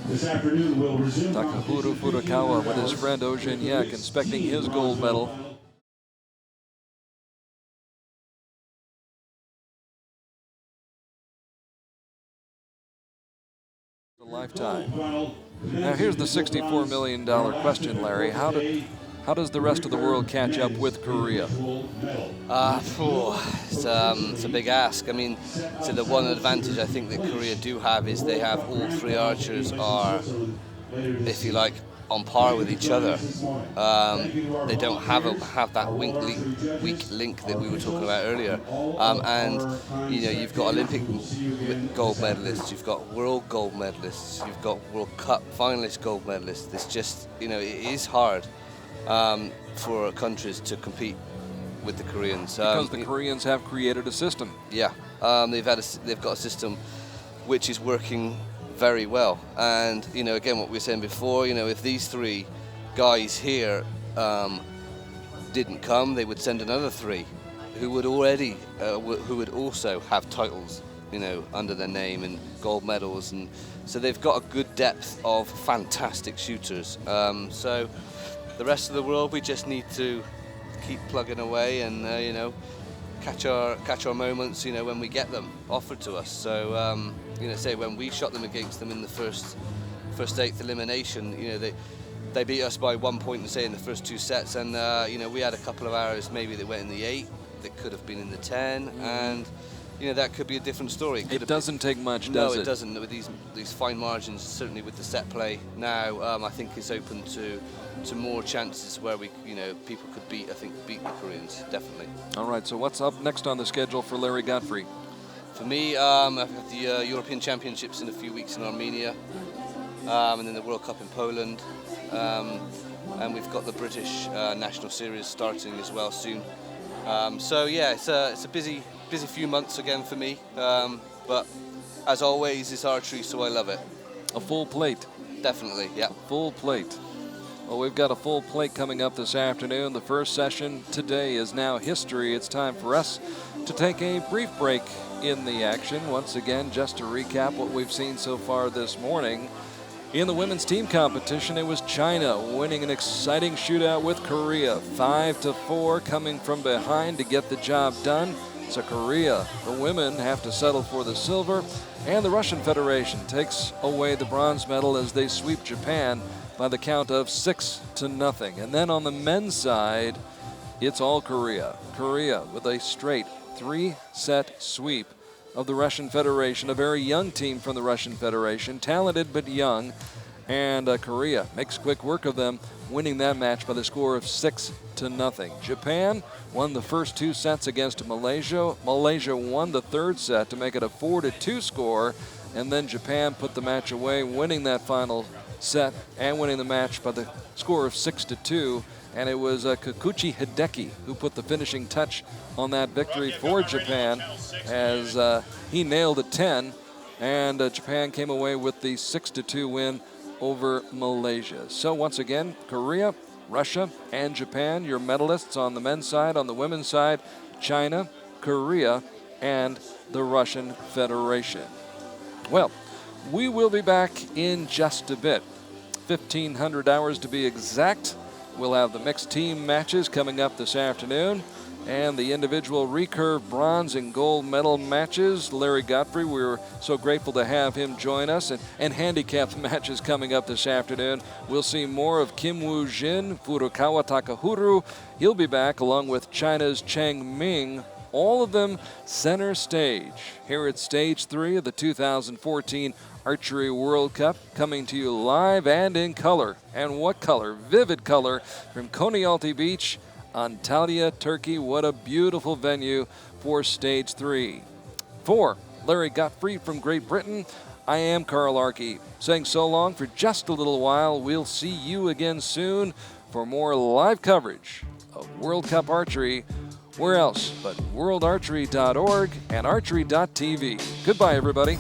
This afternoon we'll resume. Takahuru Furukawa with his friend Oh Jin-hyek inspecting his gold medal. A lifetime. Now here's the $64 million question, Larry. How does the rest of the world catch up with Korea? It's a big ask. I mean, so the one advantage I think that Korea do have is they have all three archers are, if you like, on par with each other. They don't have that weak link that we were talking about earlier. And you know, you've got Olympic gold medalists, you've got world gold medalists, you've got World Cup finalist gold medalists. It's just, you know, it is hard for countries to compete with the Koreans. Because the Koreans have created a system. Yeah, they've got a system which is working very well. And you know, again, what we were saying before, you know, if these three guys here didn't come, they would send another three who would also have titles, you know, under their name and gold medals, and so they've got a good depth of fantastic shooters. So the rest of the world, we just need to keep plugging away and you know, catch our moments, you know, when we get them offered to us. So you know, say when we shot them against them in the first 8th elimination, you know, they beat us by 1 point and say in the first 2 sets, and you know, we had a couple of arrows maybe that went in the 8 that could have been in the 10, and you know, that could be a different story. It doesn't take much, does it? No, it doesn't. With these fine margins, certainly with the set play now, I think it's open to more chances where we, you know, people could beat the Koreans, definitely. All right, so what's up next on the schedule for Larry GODFREY? For me, I've got the European Championships in a few weeks in Armenia, and then the World Cup in Poland, and we've got the British National Series starting as well soon. So yeah, it's a busy few months again for me, but as always, it's archery, so I love it. A full plate. Definitely, yeah. Full plate. Well, we've got a full plate coming up this afternoon. The first session today is now history. It's time for us to take a brief break in the action. Once again, just to recap what we've seen so far this morning. In the women's team competition, it was China winning an exciting shootout with Korea. 5-4, coming from behind to get the job done. So Korea, the women, have to settle for the silver. And the Russian Federation takes away the bronze medal as they sweep Japan by the count of 6-0. And then on the men's side, it's all Korea. Korea with a straight 3-set sweep of the Russian Federation, a very young team from the Russian Federation, talented but young. And Korea makes quick work of them, winning that match by the score of 6-0. Japan won the first 2 sets against Malaysia. Malaysia won the 3rd set to make it a 4-2 score. And then Japan put the match away, winning that final set and winning the match by the score of 6-2. And it was Kikuchi Hideki who put the finishing touch on that victory for Japan, as he nailed a 10, and Japan came away with the 6-2 win over Malaysia. So once again, Korea, Russia, and Japan, your medalists on the men's side. On the women's side, China, Korea, and the Russian Federation. Well, we will be back in just a bit. 1,500 hours to be exact. We'll have the mixed team matches coming up this afternoon, and the individual recurve bronze and gold medal matches. Larry Godfrey, we were so grateful to have him join us, and handicap matches coming up this afternoon. We'll see more of Kim Woo Jin, Furukawa Takahuru. He'll be back along with China's Cheng Ming. All of them center stage here at stage 3 of the 2014 Archery World Cup, coming to you live and in color. And what color? Vivid color from Konyaaltı Beach, Antalya, Turkey. What a beautiful venue for stage 3. For Larry Godfrey from Great Britain, I am Carl ARKY, saying so long for just a little while. We'll see you again soon for more live coverage of World Cup Archery. Where else but worldarchery.org and archery.tv. Goodbye, everybody.